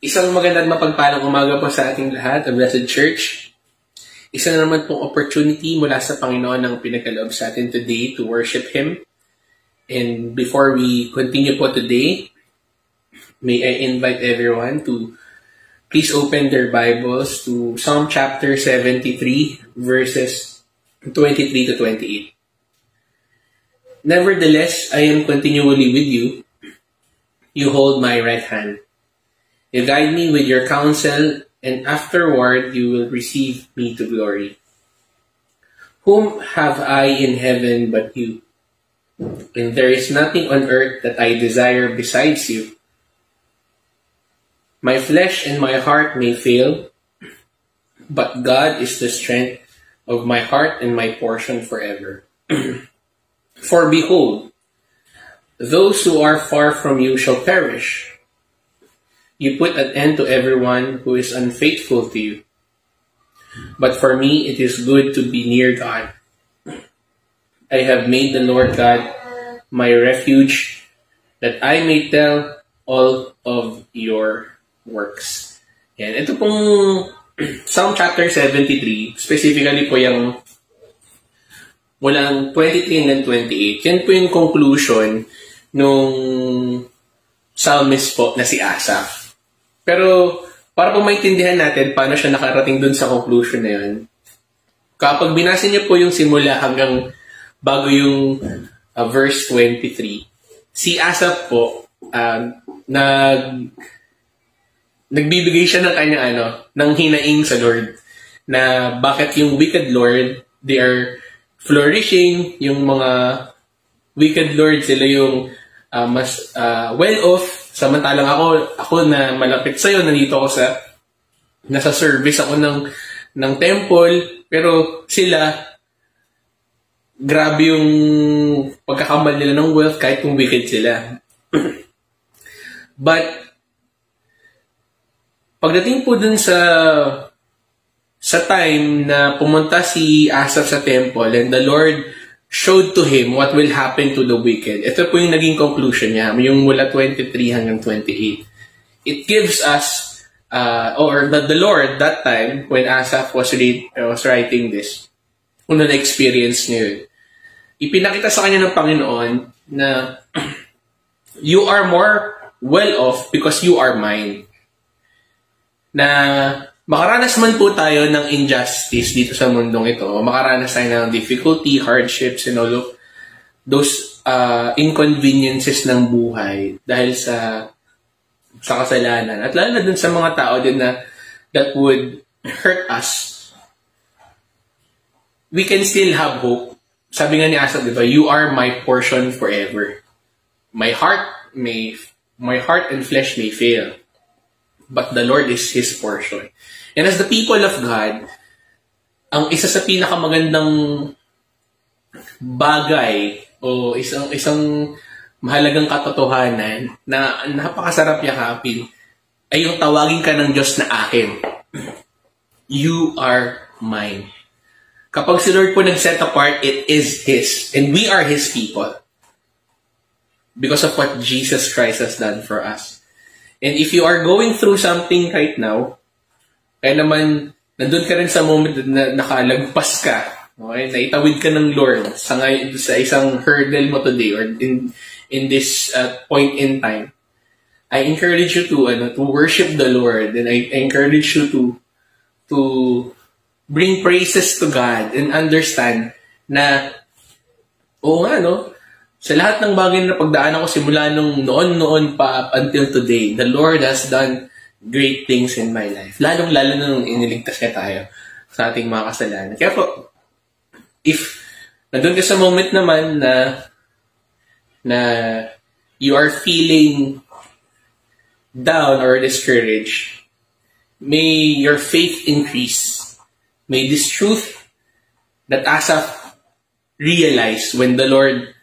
Isang magandang mapagpalang umaga po sa ating lahat, a Blessed Church. Isa na naman pong opportunity mula sa Panginoon ang pinagkaloob sa atin today to worship Him. And before we continue po today, may I invite everyone to please open their Bibles to Psalm chapter 73, verses 23 to 28. Nevertheless, I am continually with you. You hold my right hand. You guide me with your counsel, and afterward you will receive me to glory. Whom have I in heaven but you? And there is nothing on earth that I desire besides you. My flesh and my heart may fail, but God is the strength of my heart and my portion forever. For behold, those who are far from you shall perish. You put an end to everyone who is unfaithful to you. But for me, it is good to be near God. I have made the Lord God my refuge, that I may tell all of your works. Yan. Ito pong Psalm chapter 73, specifically po yung walang 23 hanggang 28. Yan po yung conclusion nung psalmist po na si Asaph. Pero, para po maintindihan natin paano siya nakarating dun sa conclusion na yun, kapag binasa niyo po yung simula hanggang bago yung verse 23, si Asaph po, nagbibigay siya ng kanya ng hinaing sa Lord, na bakit yung wicked Lord, they are flourishing, yung mga wicked Lord, sila yung mas well-off, samantalang ako na malapit sa'yo, nandito ako nasa service ako ng temple, pero sila, grabe yung pagkakambal nila ng wealth kahit kung wicked sila. But, pagdating po dun sa time na pumunta si Asaph sa temple and the Lord showed to him what will happen to the wicked. Ito po yung naging conclusion niya, yung mula 23 hanggang 28. It gives us, or the Lord that time, when Asaph was writing this, una na-experience niya yun, ipinakita sa kanya ng Panginoon na you are more well-off because you are mine. Na makaranas man po tayo ng injustice dito sa mundong ito, makaranas tayo ng difficulty, hardships, and all of those inconveniences ng buhay dahil sa kasalanan. At lalo na dun sa mga tao din na that would hurt us. We can still have hope. Sabi nga ni Asaph, diba, you are my portion forever. My heart and flesh may fail, but the Lord is His portion. And as the people of God, ang isa sa pinakamagandang bagay o isang mahalagang katotohanan na napakasarap yakapin ay yung tawagin ka ng Diyos na akin. You are mine. Kapag si Lord po nag-set apart, it is His. And we are His people. Because of what Jesus Christ has done for us. And if you are going through something right now, kaya naman, nandun ka rin sa moment na nakalagpas ka, okay? Naitawid ka ng Lord sa isang hurdle mo today or in this point in time, I encourage you to worship the Lord, and I encourage you to bring praises to God and understand na, oo nga, sa lahat ng bagay na pagdaan ako simula nung noon pa until today, the Lord has done great things in my life. Lalong-lalo na nung iniligtas niya tayo sa ating mga kasalanan. Kaya po, if nandun ka sa moment naman na you are feeling down or discouraged, may your faith increase. May this truth that Asaph realized when the Lord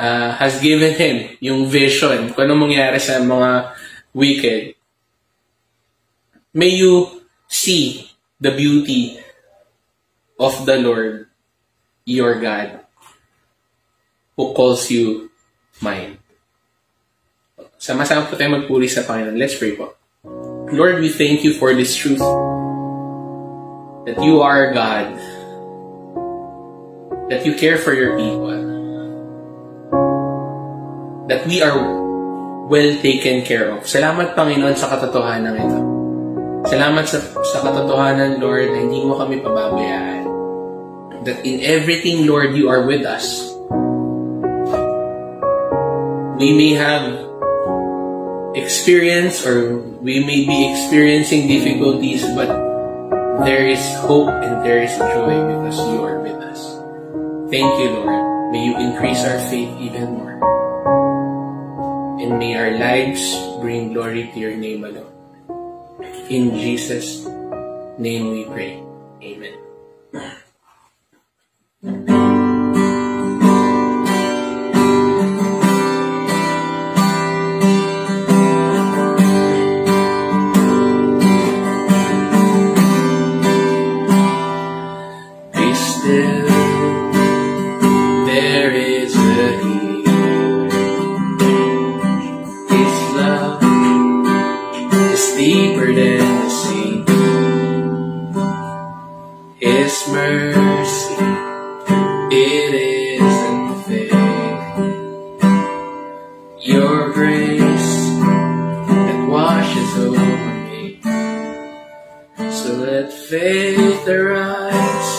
has given him yung vision kung anong mangyari sa mga wicked, may you see the beauty of the Lord, your God, who calls you mine. Sama-sama po tayo magpuri sa Panginoon. Let's pray po. Lord, we thank you for this truth, that you are God, that you care for your people, that we are well taken care of. Salamat, Panginoon, sa katotohanan ito. Salamat sa katotohanan, Lord, na hindi mo kami pababayaan. That in everything, Lord, you are with us. We may have experience or we may be experiencing difficulties, but there is hope and there is joy because you are with us. Thank you, Lord. May you increase our faith even more. And may our lives bring glory to your name alone. In Jesus' name we pray. Amen. Be still, there is a healing. His love is deeper than the sea. His mercy, it isn't fake. Your grace that washes over me. So let faith arise.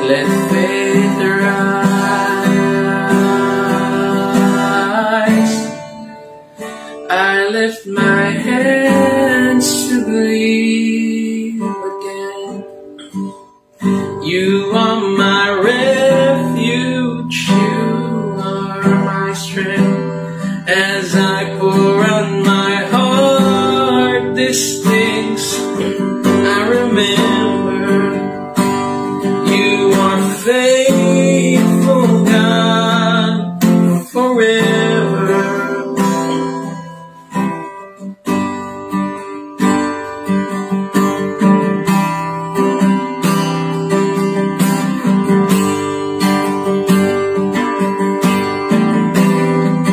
Let faith arise. I lift my hands to believe again. You are my refuge, you are my strength. As I pour out my heart, these things I remember. You are faithful, God, forever.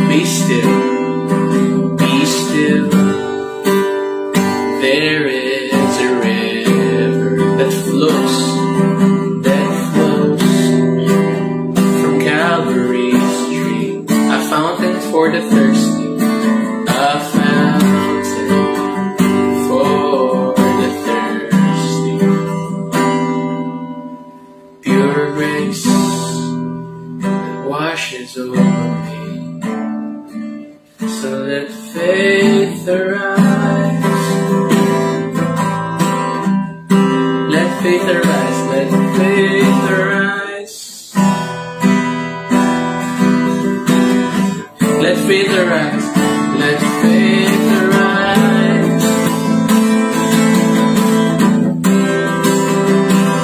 Be still, there is a river that flows from Calvary's stream, a fountain for the thirsty, a fountain for the thirsty. Pure grace that washes over me. So let faith arise. Let faith arise. Let faith arise. Let faith arise. Let faith arise.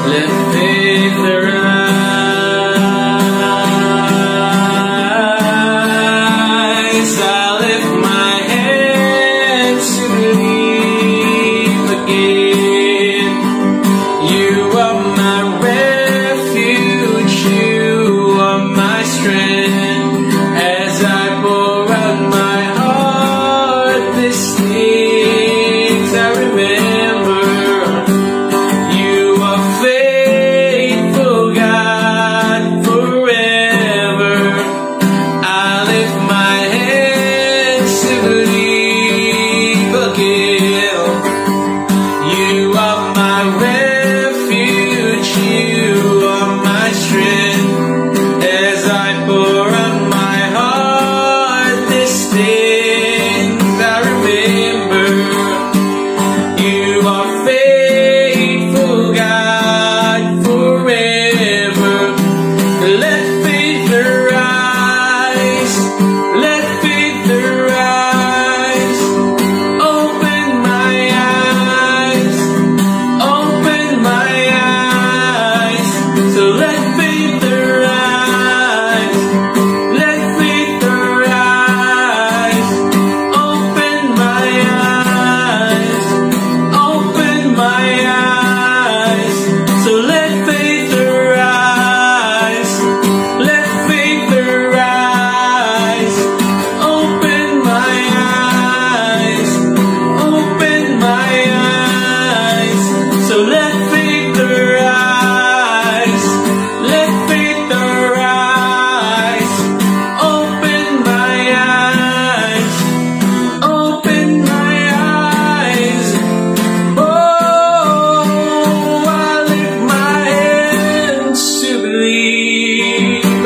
Let faith arise. As I pour out my heart.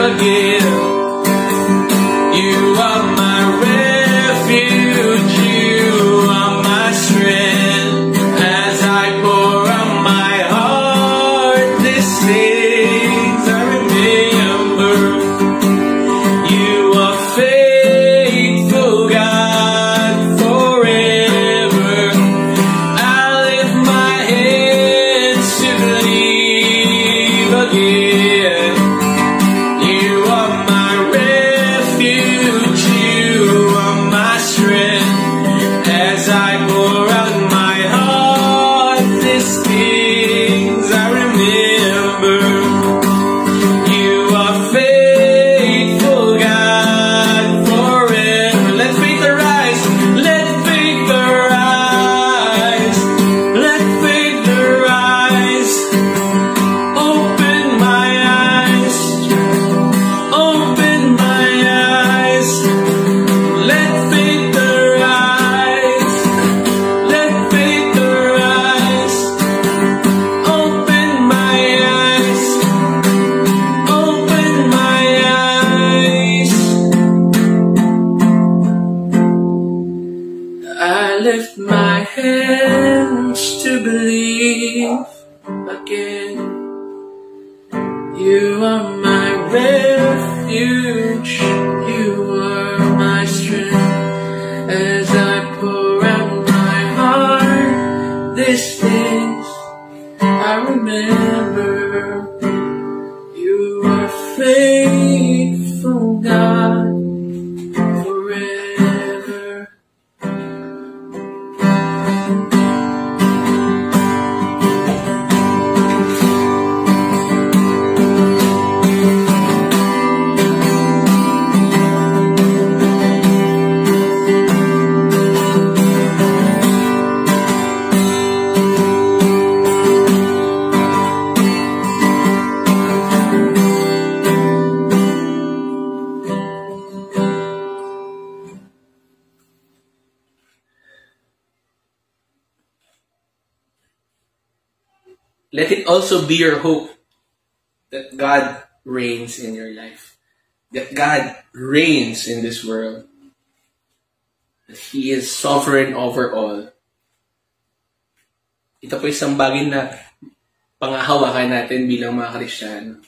again. You are my refuge, you are my strength. As I pour out my heart, these things I remember. You are faithful, God, forever. I lift my hands to believe again. You are my refuge, you are my strength. As I pour out my heart, these things I remember. You are faithful, God, forever. Let faith arise, let faith arise, let faith arise. Open my eyes, open my eyes. Let faith arise, let faith arise. Open my eyes, open my eyes. I lift my hands to believe again. You are my refuge, you are my strength. As I pour out my heart, these things I remember. You are faithful, God, forever. Let it also be your hope that God reigns in your life. That God reigns in this world. That He is sovereign over all. Ito po isang bagay na pangahawakan natin bilang mga Kristiyano.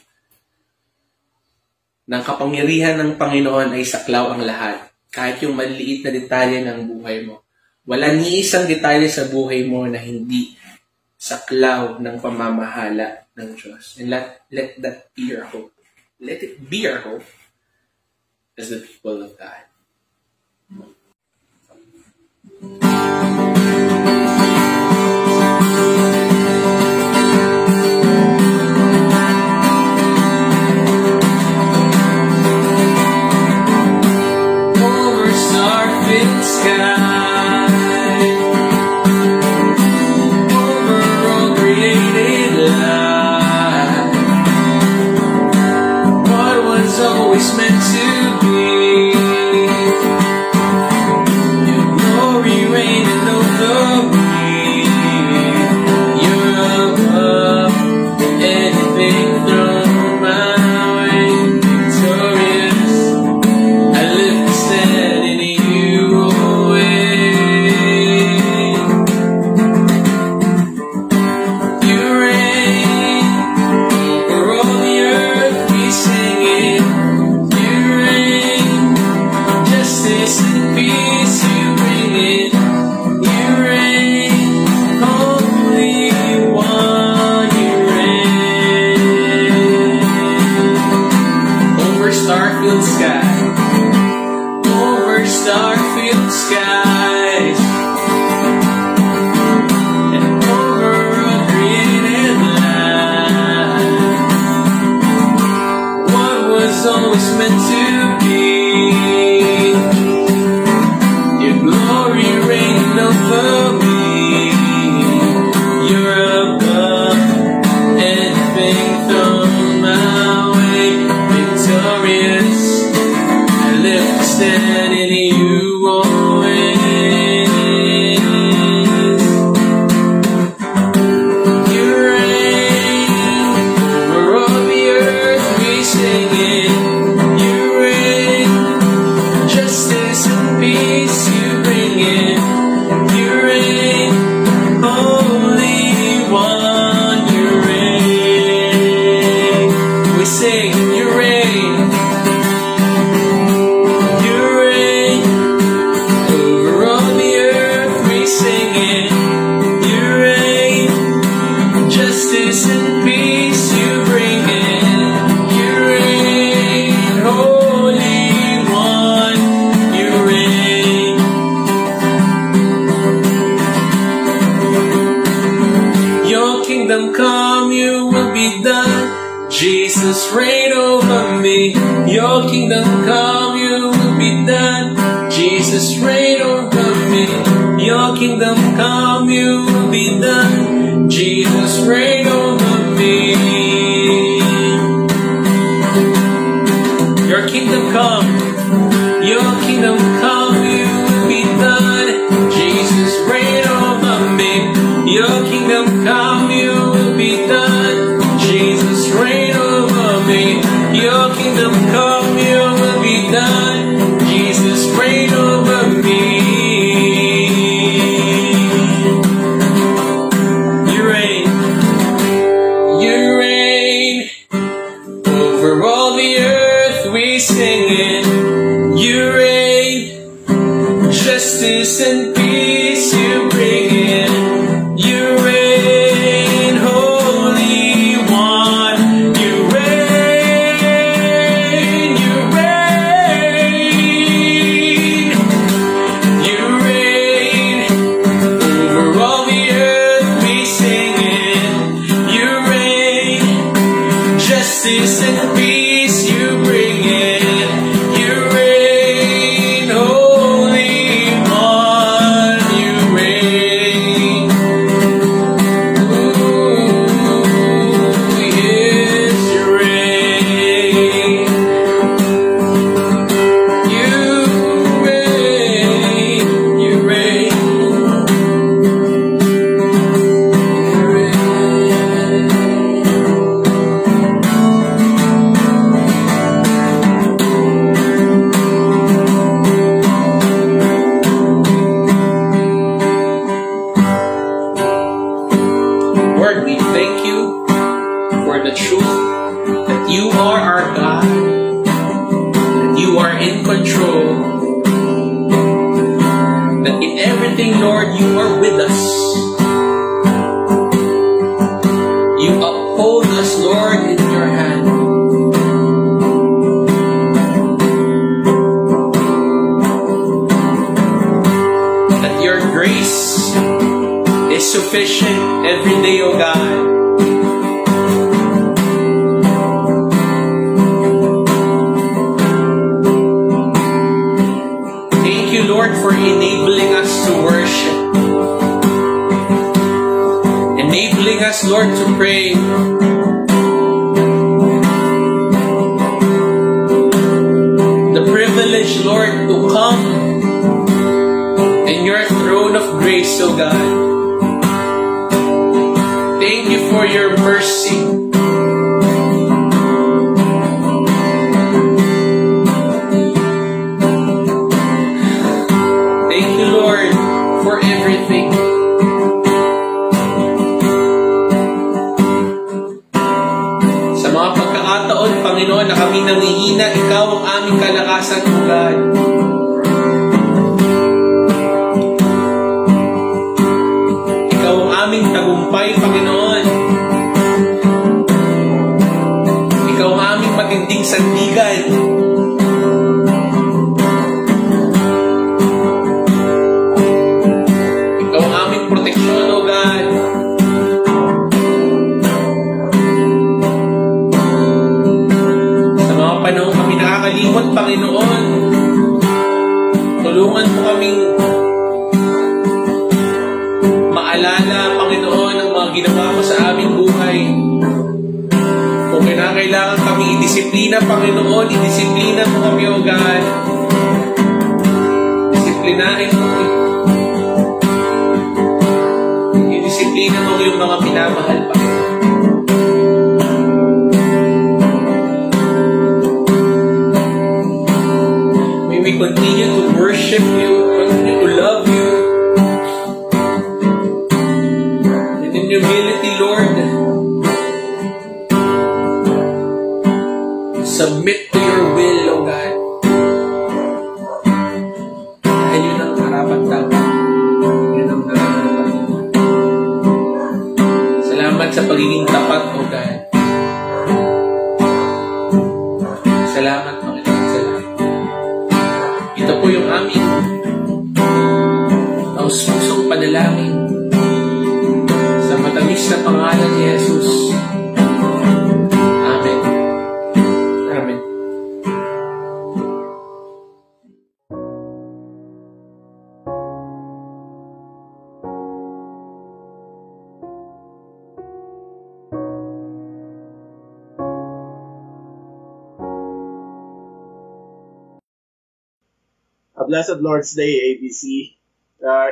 Nang kapangyarihan ng Panginoon ay saklaw ang lahat. Kahit yung maliit na detalye ng buhay mo. Wala ni isang detalye sa buhay mo na hindi saklaw ng pamamahala ng Diyos. And let that be your hope. Let it be your hope as the people of God. Over star-filled sky, always meant to be. Your glory reigning over me. You're above anything thrown my way. Victorious, I live to stand in you always. You reign over all the earth, we sing it. Justice and peace you bring it. You reign, Holy One, you reign. Over star-filled sky, over star-filled skies, and over a created life. What was always meant to be. Glory reigning over me. You're above anything thrown my way. Victorious, I live to stand in you always. You reign over all the earth, we sing it. Your kingdom come, your will be done. Jesus, reign over me. Your kingdom come, your will be done. Jesus, reign over me. Your kingdom come, your kingdom come, your will be done. Jesus, reign over me. Your kingdom come, your will be done. Jesus, reign over me. Your kingdom come, your will be done. Jesus, reign over me. You reign over all the earth. We sing it. You reign, justice and peace you bring in. You reign, Holy One. You reign, you reign. You reign over all the earth. We sing it. You reign, justice and peace you bring in. You reign, Holy One. You reign. Ooh, yes, you reign. You reign. You reign. You reign. Lord, we thank you for the truth that you are our God, that you are in control, that in everything, Lord, you are with us. You uphold us, Lord, in your hand. That your grace is sufficient every day, O God. Thank you, Lord, for enabling us to worship. Enabling us, Lord, to pray. The privilege, Lord, to come in your throne of grace, O God. Thank you for your mercy. Thank you, Lord, for everything. Sa mga pagkakataon, Panginoon, na kami nangihina, ikaw ang aming kalakasan, O God. Ikaw ang aming tagumpay, Panginoon. Ikaw ang aming matinding sandigan. Ikaw ang aming proteksyon, O God. Sa mga panahon kami nakakalimot, Panginoon, tulungan mo kaming maalala, Panginoon, ang mga ginawa mo sa aming buhay. Kung kinakailangan kami i-disiplina, Panginoon, i-disiplina mo kami, O God. Disiplinahin mo. I-disiplina mo yung mga minamahal, Panginoon. May we continue to worship you, continue to love you. And in humility, Lord, submit to your will, O God. Dahil yun ang karapat-dapat. Yun ang nararamdaman. Salamat sa pagiging tapat, O God. Salamat, Panginoon. Salamat. Ito po yung aming taus-pusong panalangin sa matamis na pangalan ni Jesus. Amen. Amen. A blessed Lord's Day, ABC.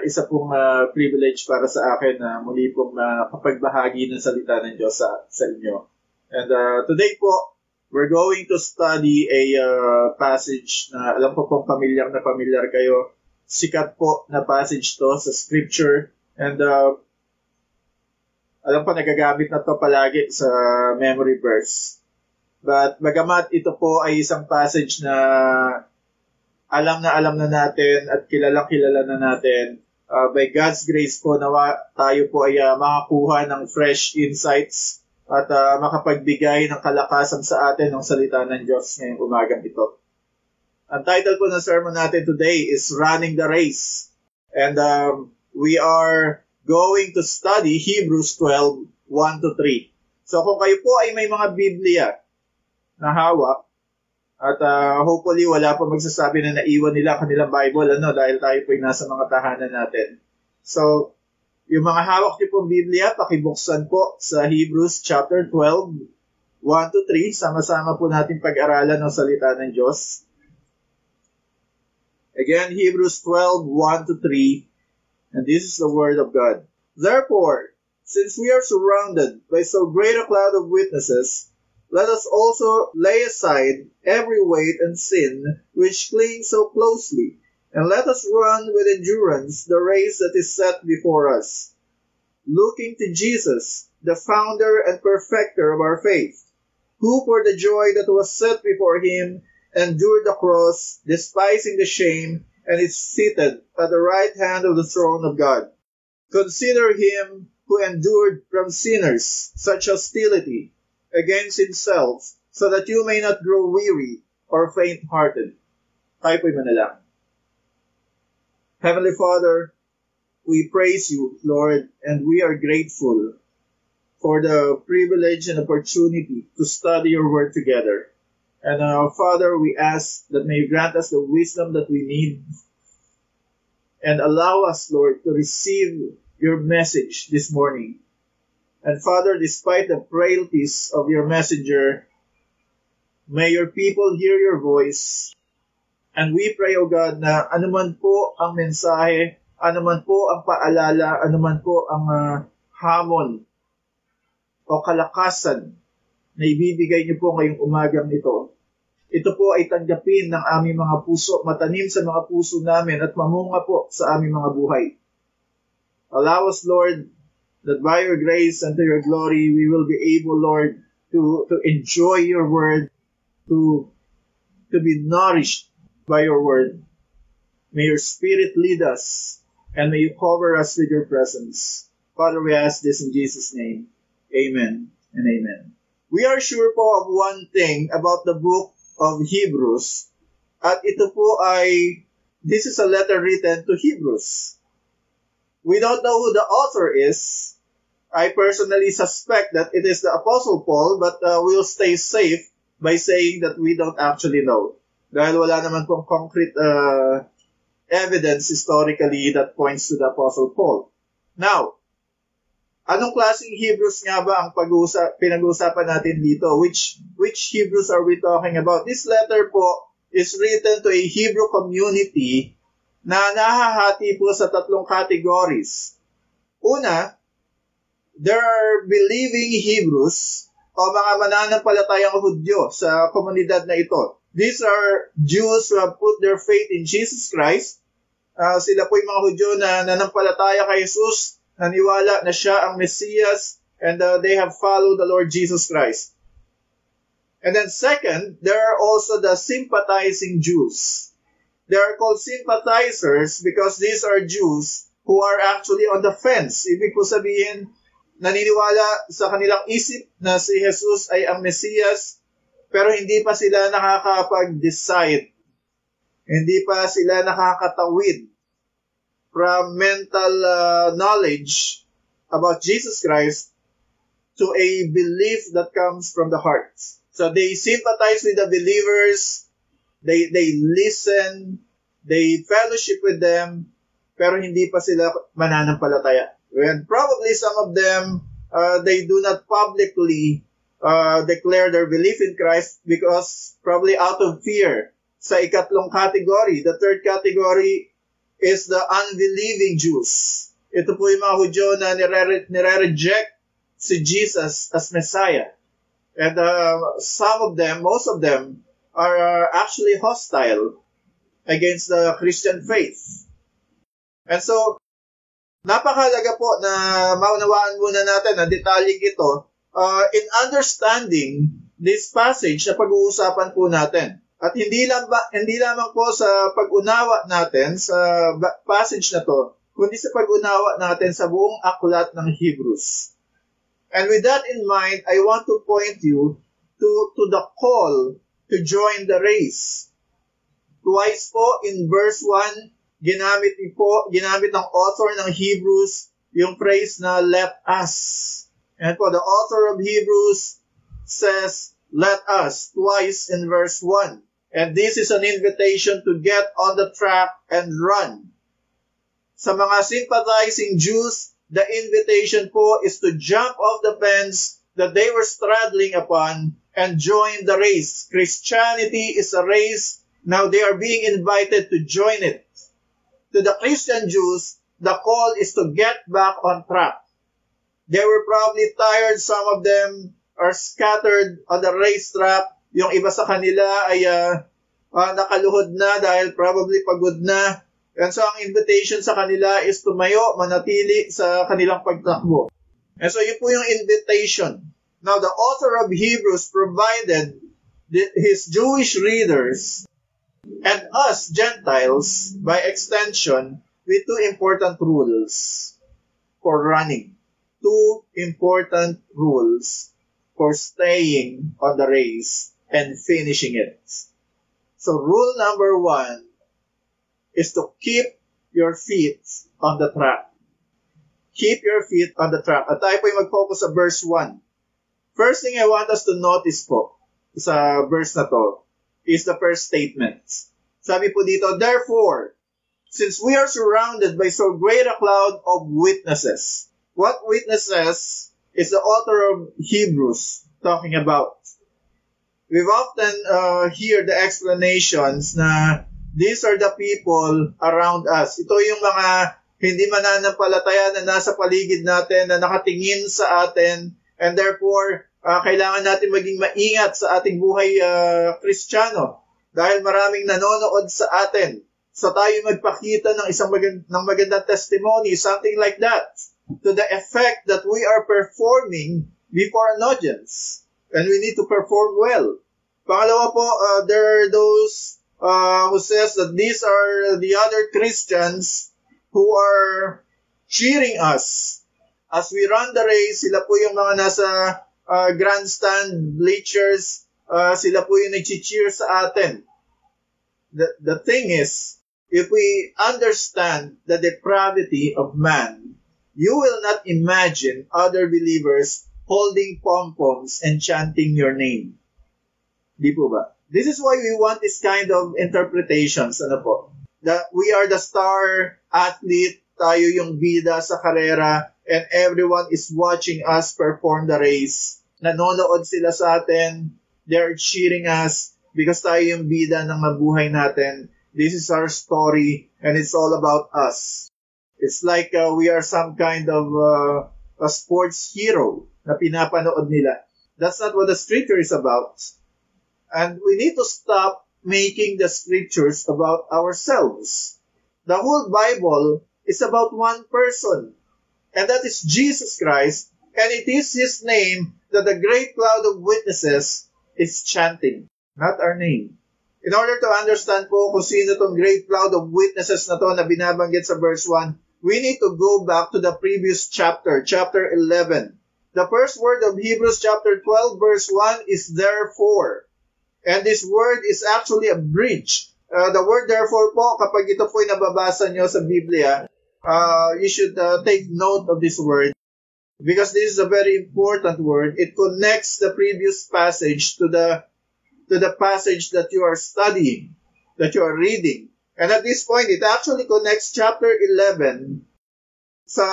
Isa pong privilege para sa akin na muli pong makapagbahagi ng salita ng Diyos sa inyo. And today po, we're going to study a passage na alam ko pong pamilyar na pamilyar kayo. Sikat po na passage to sa Scripture. And alam ko nagagamit na to palagi sa memory verse. But bagamat ito po ay isang passage na alam na natin at kilala na natin, by God's grace po nawa tayo po ay makakuha ng fresh insights at makapagbigay ng kalakasan sa atin ng salita ng Diyos ngayong umagang ito. Ang title po ng sermon natin today is Running the Race. And we are going to study Hebrews 12, 1-3. So kung kayo po ay may mga Biblia na hawak, at hopefully wala pa magsasabi na naiwan nila kanilang Bible, dahil tayo po ay nasa mga tahanan natin. So, yung mga hawak niyo pong Biblia, pakibuksan po sa Hebrews chapter 12, 1-3. Sama-sama po natin pag-aralan ng salita ng Diyos. Again, Hebrews 12, 1-3. And this is the word of God. Therefore, since we are surrounded by so great a cloud of witnesses, let us also lay aside every weight and sin which clings so closely, and let us run with endurance the race that is set before us, looking to Jesus, the founder and perfecter of our faith, who for the joy that was set before him endured the cross, despising the shame, and is seated at the right hand of the throne of God. Consider him who endured from sinners such hostility against himself, so that you may not grow weary or faint-hearted. Tayo po'y manalangin. Heavenly Father, we praise you, Lord, and we are grateful for the privilege and opportunity to study your word together. And Father, we ask that may you grant us the wisdom that we need and allow us, Lord, to receive your message this morning. And Father, despite the frailties of your messenger, may your people hear your voice. And we pray, O God, na anuman po ang mensahe, anuman po ang paalala, anuman po ang hamon o kalakasan na ibibigay niyo po ngayong umagang ito, ito po ay tanggapin ng aming mga puso, matanim sa mga puso namin at mamunga po sa aming mga buhay. Allow us, Lord, that by your grace and to your glory, we will be able, Lord, to enjoy your word, to be nourished by your word. May your Spirit lead us, and may you cover us with your presence. Father, we ask this in Jesus' name. Amen and amen. We are sure po of one thing about the book of Hebrews, at ito po ay, this is a letter written to Hebrews. We don't know who the author is. I personally suspect that it is the Apostle Paul, but we'll stay safe by saying that we don't actually know. Dahil wala naman pong concrete evidence historically that points to the Apostle Paul. Now, anong klaseng Hebrews nga ba ang pinag-uusapan natin dito? Which Hebrews are we talking about? This letter po is written to a Hebrew community na nahahati po sa tatlong categories. Una, there are believing Hebrews o mga mananampalatayang Hudyo sa komunidad na ito. These are Jews who have put their faith in Jesus Christ. Sila po yung mga Hudyo na nanampalataya kay Jesus, naniwala na siya ang Mesiyas, and they have followed the Lord Jesus Christ. And then second, there are also the sympathizing Jews. They are called sympathizers because these are Jews who are actually on the fence. Ibig po sabihin, naniniwala sa kanilang isip na si Jesus ay ang Mesiyas, pero hindi pa sila nakakapag-decide. Hindi pa sila nakakatawid from mental knowledge about Jesus Christ to a belief that comes from the heart. So they sympathize with the believers, they listen, they fellowship with them, pero hindi pa sila mananampalataya. And probably some of them, they do not publicly declare their belief in Christ because probably out of fear sa ikatlong category. The third category is the unbelieving Jews. Ito po yung mga Hudyo na nire-reject si Jesus as Messiah. And most of them, are actually hostile against the Christian faith. And so, napakahalaga po na maunawaan muna natin ang detalyeng ito in understanding this passage na pag-uusapan po natin. At hindi lamang po sa pag-unawa natin sa passage na to, kundi sa pag-unawa natin sa buong aklat ng Hebrews. And with that in mind, I want to point you to the call to join the race. Twice po in verse 1, ginamit ng author ng Hebrews yung phrase na let us. And po, the author of Hebrews says, let us, twice in verse 1. And this is an invitation to get on the track and run. Sa mga sympathizing Jews, the invitation po is to jump off the fence that they were straddling upon and join the race. Christianity is a race. Now they are being invited to join it. To the Christian Jews, the call is to get back on track. They were probably tired. Some of them are scattered on the racetrack. Yung iba sa kanila ay nakaluhod na dahil probably pagod na. And so ang invitation sa kanila is tumayo, manatili sa kanilang pagtakbo. And so yun po yung invitation. Now the author of Hebrews provided his Jewish readers and us Gentiles, by extension, with two important rules for running. Two important rules for staying on the race and finishing it. So rule number 1 is to keep your feet on the track. Keep your feet on the track. At tayo po yung mag-focus sa verse 1. First thing I want us to notice po sa verse na to is the first statement. Sabi po dito, therefore, since we are surrounded by so great a cloud of witnesses. What witnesses is the author of Hebrews talking about? We've often hear the explanations na these are the people around us. Ito yung mga hindi mananampalataya na nasa paligid natin, na nakatingin sa atin, and therefore, kailangan natin maging maingat sa ating buhay Kristiyano dahil maraming nanonood sa atin. So tayo magpakita ng isang magandang testimony, something like that, to the effect that we are performing before an audience. And we need to perform well. Pangalawa po, there are those who says that these are the other Christians who are cheering us. As we run the race, sila po yung mga nasa grandstand, bleachers, sila po yung nag-cheer sa atin. The thing is, if we understand the depravity of man, you will not imagine other believers holding pom-poms and chanting your name. Di po ba? This is why we want this kind of interpretations. Ano po? That we are the star athlete, tayo yung bida sa karera, and everyone is watching us perform the race. Nanonood sila sa atin. They're cheering us because tayo yung bida ng mabuhay natin. This is our story, and it's all about us. It's like we are some kind of a sports hero na pinapanood nila. That's not what the scripture is about. And we need to stop making the scriptures about ourselves. The whole Bible is about one person, and that is Jesus Christ, and it is His name that the great cloud of witnesses is chanting, not our name. In order to understand po kung sino itong great cloud of witnesses na to na binabanggit sa verse 1, we need to go back to the previous chapter, chapter 11. The first word of Hebrews chapter 12 verse 1 is therefore. And this word is actually a bridge. The word therefore po, kapag ito po ay nababasa nyo sa Biblia, you should take note of this word because this is a very important word. It connects the previous passage to the passage that you are studying, that you are reading. And at this point, it actually connects chapter 11 sa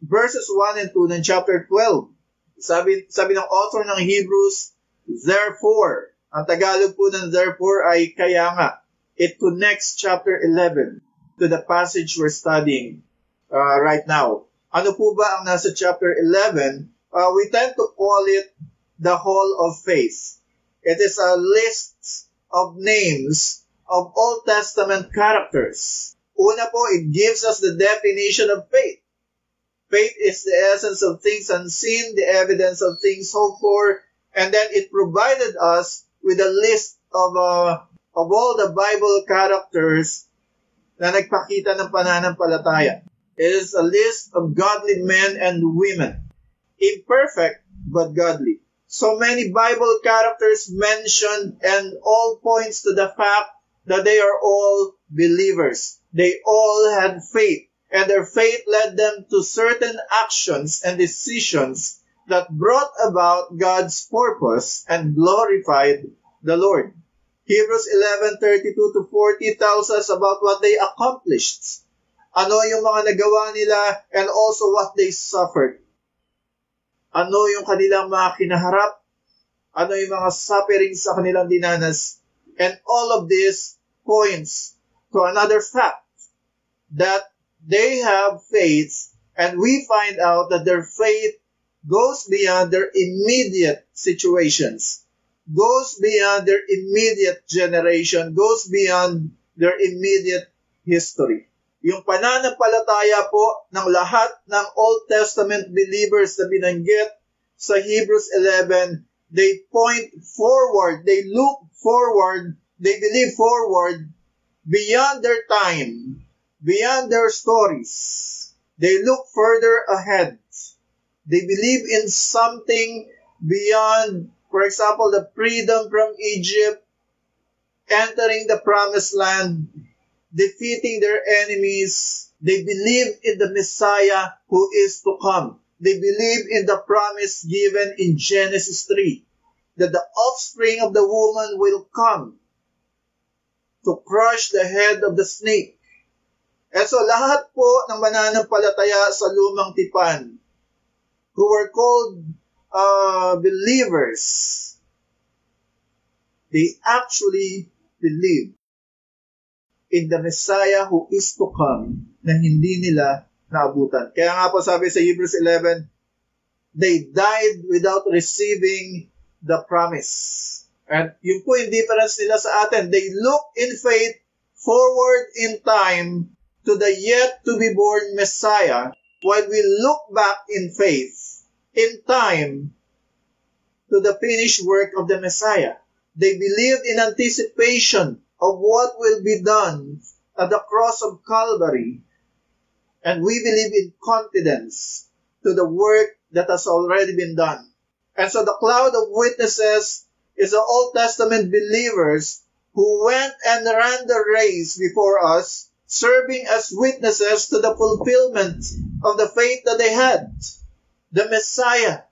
verses 1 and 2 ng chapter 12. Sabi ng author ng Hebrews, therefore. Ang Tagalog po ng therefore ay kaya nga. it connects chapter 11 to the passage we're studying right now. Ano po ba ang nasa chapter 11? We tend to call it the Hall of Faith. It is a list of names of Old Testament characters. Una po, it gives us the definition of faith. Faith is the essence of things unseen, the evidence of things hoped for, and then it provided us with a list of all the Bible characters na nagpakita ng pananampalataya. It is a list of godly men and women, imperfect but godly. So many Bible characters mentioned, and all points to the fact that they are all believers. They all had faith, and their faith led them to certain actions and decisions that brought about God's purpose and glorified the Lord. Hebrews 11:32-40 tells us about what they accomplished. Ano yung mga nagawa nila, and also what they suffered. Ano yung kanilang mga kinaharap, ano yung mga sufferings sa kanilang dinanas. And all of this points to another fact, that they have faith, and we find out that their faith goes beyond their immediate situations, goes beyond their immediate generation, goes beyond their immediate history. Yung pananampalataya po ng lahat ng Old Testament believers na binanggit sa Hebrews 11, they point forward, they look forward, they believe forward beyond their time, beyond their stories. They look further ahead. They believe in something beyond, for example, the freedom from Egypt, entering the promised land, defeating their enemies. They believe in the Messiah who is to come. They believe in the promise given in Genesis 3, that the offspring of the woman will come to crush the head of the snake. And so lahat po ng mananampalataya sa lumang tipan, who were called believers, they actually believe in the Messiah who is to come na hindi nila naabutan. Kaya nga po sabi sa Hebrews 11, they died without receiving the promise. And yun po yung difference nila sa atin. They look in faith forward in time to the yet-to-be-born Messiah, while we look back in faith, in time, to the finished work of the Messiah. They believed in anticipation of what will be done at the cross of Calvary, and we believe in confidence to the work that has already been done. And so the cloud of witnesses is the Old Testament believers who went and ran the race before us, serving as witnesses to the fulfillment of the faith that they had. The Messiah.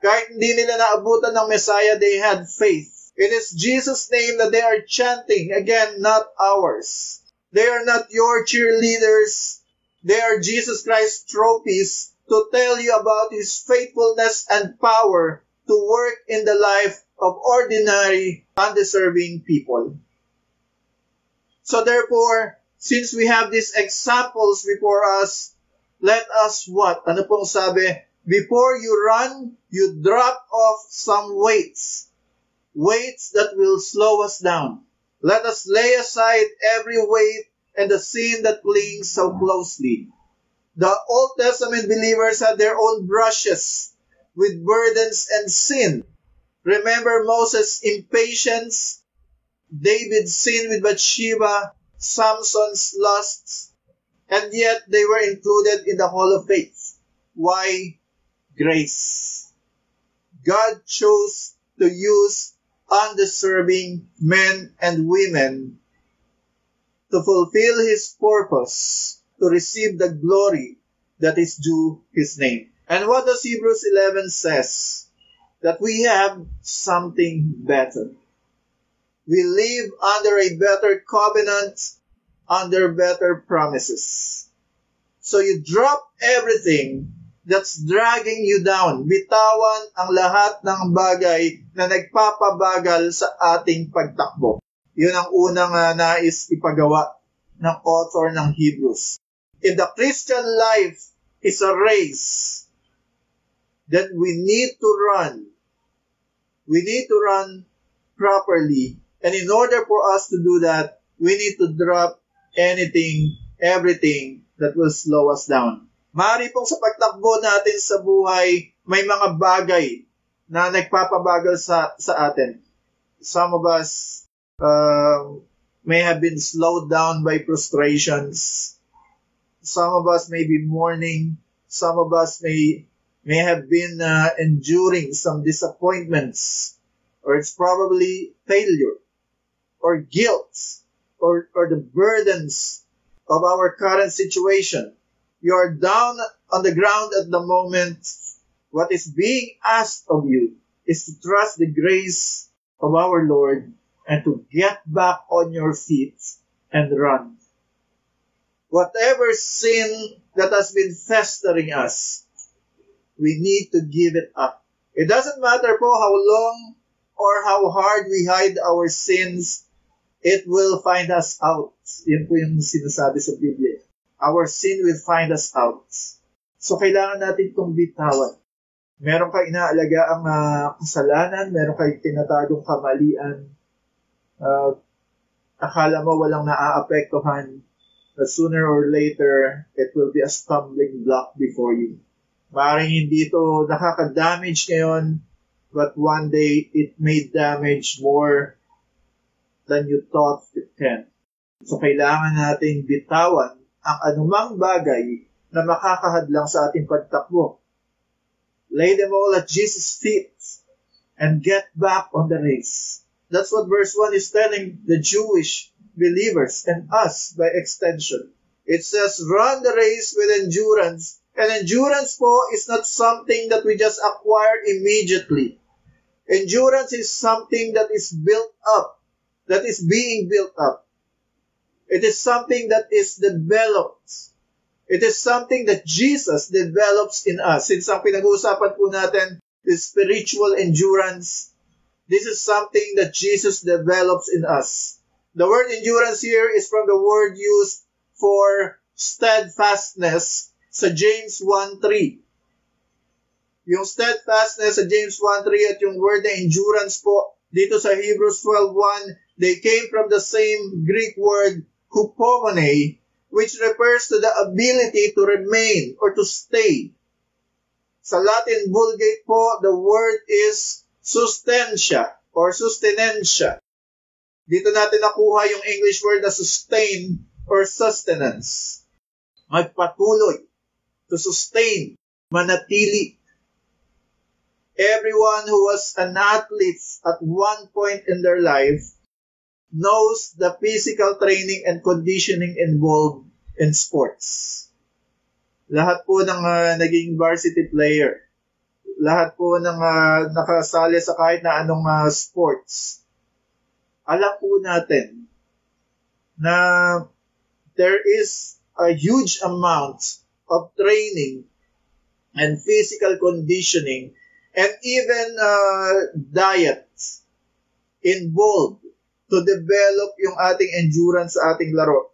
Kahit hindi nila naabutan ng Messiah, they had faith. It is Jesus' name that they are chanting, again, not ours. They are not your cheerleaders. They are Jesus Christ's trophies to tell you about His faithfulness and power to work in the life of ordinary, undeserving people. So therefore, since we have these examples before us, let us what? Ano pong sabi? Before you run, you drop off some weights. Weights that will slow us down. Let us lay aside every weight and the sin that clings so closely. The Old Testament believers had their own brushes with burdens and sin. Remember Moses' impatience, David's sin with Bathsheba, Samson's lusts, and yet they were included in the Hall of Faith. Why? Grace. God chose to use undeserving men and women to fulfill His purpose, to receive the glory that is due His name. And what does Hebrews 11 says? That we have something better. We live under a better covenant, under better promises. So you drop everything that's dragging you down. Bitawan ang lahat ng bagay na nagpapabagal sa ating pagtakbo. Yun ang unang nais ipagawa ng author ng Hebrews. If the Christian life is a race, then we need to run. We need to run properly. And in order for us to do that, we need to drop everything that will slow us down. Maaari pong sa pagtakbo natin sa buhay, may mga bagay na nagpapabagal sa atin. Some of us may have been slowed down by frustrations. Some of us may be mourning. Some of us may have been enduring some disappointments, or it's probably failure, or guilt, or the burdens of our current situation. You're down on the ground at the moment. What is being asked of you is to trust the grace of our Lord and to get back on your feet and run. Whatever sin that has been festering us, we need to give it up. It doesn't matter po how long or how hard we hide our sins, it will find us out. Yun po yung sinasabi sa Biblia. Our sin will find us out. So, kailangan natin itong bitawan. Meron ka inaalagaang kasalanan, meron kang tinatagong kamalian, akala mo walang naaapektuhan, but sooner or later, it will be a stumbling block before you. Maaaring hindi ito nakaka-damage ngayon, but one day, it may damage more than you thought it can. So, kailangan nating bitawan ang anumang bagay na makakahadlang sa ating pagtakbo. Lay them all at Jesus' feet and get back on the race. That's what verse 1 is telling the Jewish believers and us by extension. It says, run the race with endurance. And endurance po is not something that we just acquire immediately. Endurance is something that is built up, that is being built up. It is something that is developed. It is something that Jesus develops in us. Since ang pinag-uusapan po natin is spiritual endurance, this is something that Jesus develops in us. The word endurance here is from the word used for steadfastness sa James 1:3. Yung steadfastness sa James 1:3 at yung word na endurance po dito sa Hebrews 12:1, they came from the same Greek word hupomone, which refers to the ability to remain or to stay. Sa Latin Vulgate po, the word is sustentia or sustenentia. Dito natin nakuha yung English word na sustain or sustenance. Magpatuloy, to sustain, manatili. Everyone who was an athlete at one point in their life knows the physical training and conditioning involved in sports. Lahat po ng naging varsity player, lahat po ng nakasali sa kahit na anong sports, alam po natin na there is a huge amount of training and physical conditioning and even diet involved to develop yung ating endurance sa ating laro.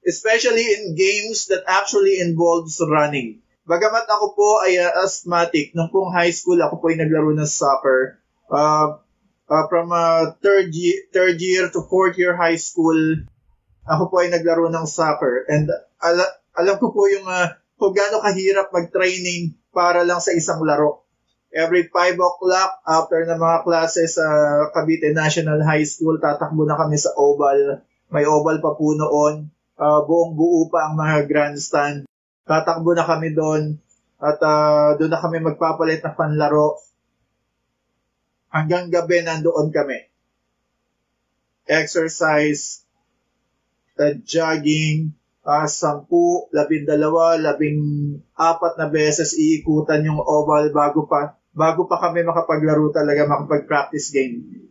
Especially in games that actually involves running. Bagamat ako po ay asthmatic, nung pong high school, ako po ay naglaro ng soccer. From third year to fourth year high school, ako po ay naglaro ng soccer. And alam ko po yung kung gaano kahirap mag-training para lang sa isang laro. Every 5 o'clock, after na mga klase sa Cavite National High School, tatakbo na kami sa oval. May oval pa po noon. Buong buo pa ang mga grandstand. Tatakbo na kami doon. At doon na kami magpapalit ng panlaro. Hanggang gabi nandoon kami. Exercise, jogging, 10, 12, 14 na beses iikutan yung oval bago pa kami makapaglaro talaga, makapag-practice game.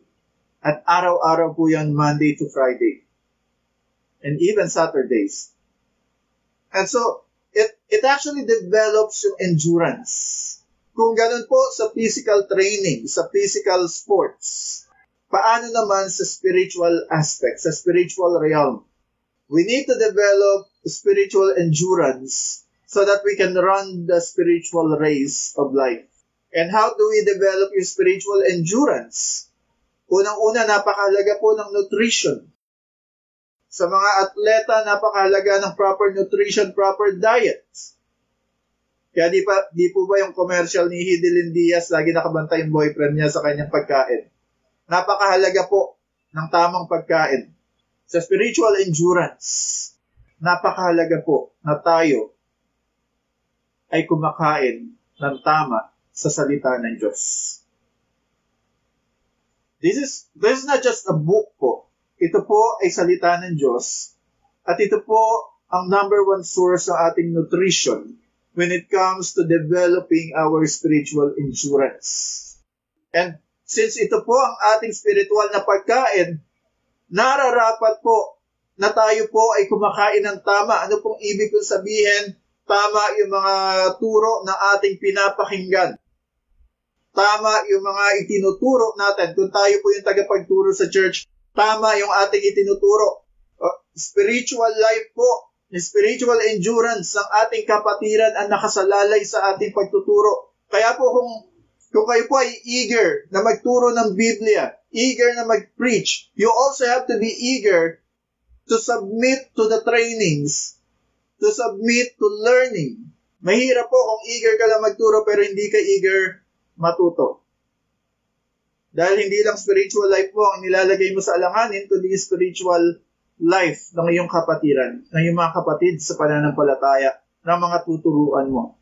At araw-araw po yan, Monday to Friday. And even Saturdays. And so, it actually develops yung endurance. Kung ganun po sa physical training, sa physical sports, paano naman sa spiritual aspect, sa spiritual realm? We need to develop spiritual endurance so that we can run the spiritual race of life. And how do we develop yung spiritual endurance? Unang-una, napakahalaga po ng nutrition. Sa mga atleta, napakahalaga ng proper nutrition, proper diet. Kaya di po ba yung commercial ni Hidilyn Diaz, lagi nakabantay yung boyfriend niya sa kanyang pagkain? Napakahalaga po ng tamang pagkain. Sa spiritual endurance, napakahalaga po na tayo ay kumakain ng tama sa salita ng Diyos. This is not just a book po. Ito po ay salita ng Diyos at ito po ang number one source ng ating nutrition when it comes to developing our spiritual endurance. And since ito po ang ating spiritual na pagkain, nararapat po na tayo po ay kumakain ng tama. Ano pong ibig kong sabihin? Tama yung mga turo na ating pinapakinggan. Tama yung mga itinuturo natin. Kung tayo po yung tagapagturo sa church, tama yung ating itinuturo. Spiritual life po, spiritual endurance ng ating kapatiran ang nakasalalay sa ating pagtuturo. Kaya po kung kayo po ay eager na magturo ng Biblia, eager na mag-preach, you also have to be eager to submit to the trainings, to submit to learning. Mahirap po kung eager ka lang magturo pero hindi ka eager matuto. Dahil hindi lang spiritual life mo ang nilalagay mo sa alanganin, kundi spiritual life ng iyong kapatiran, ng iyong mga kapatid sa pananampalataya, ng mga tuturuan mo.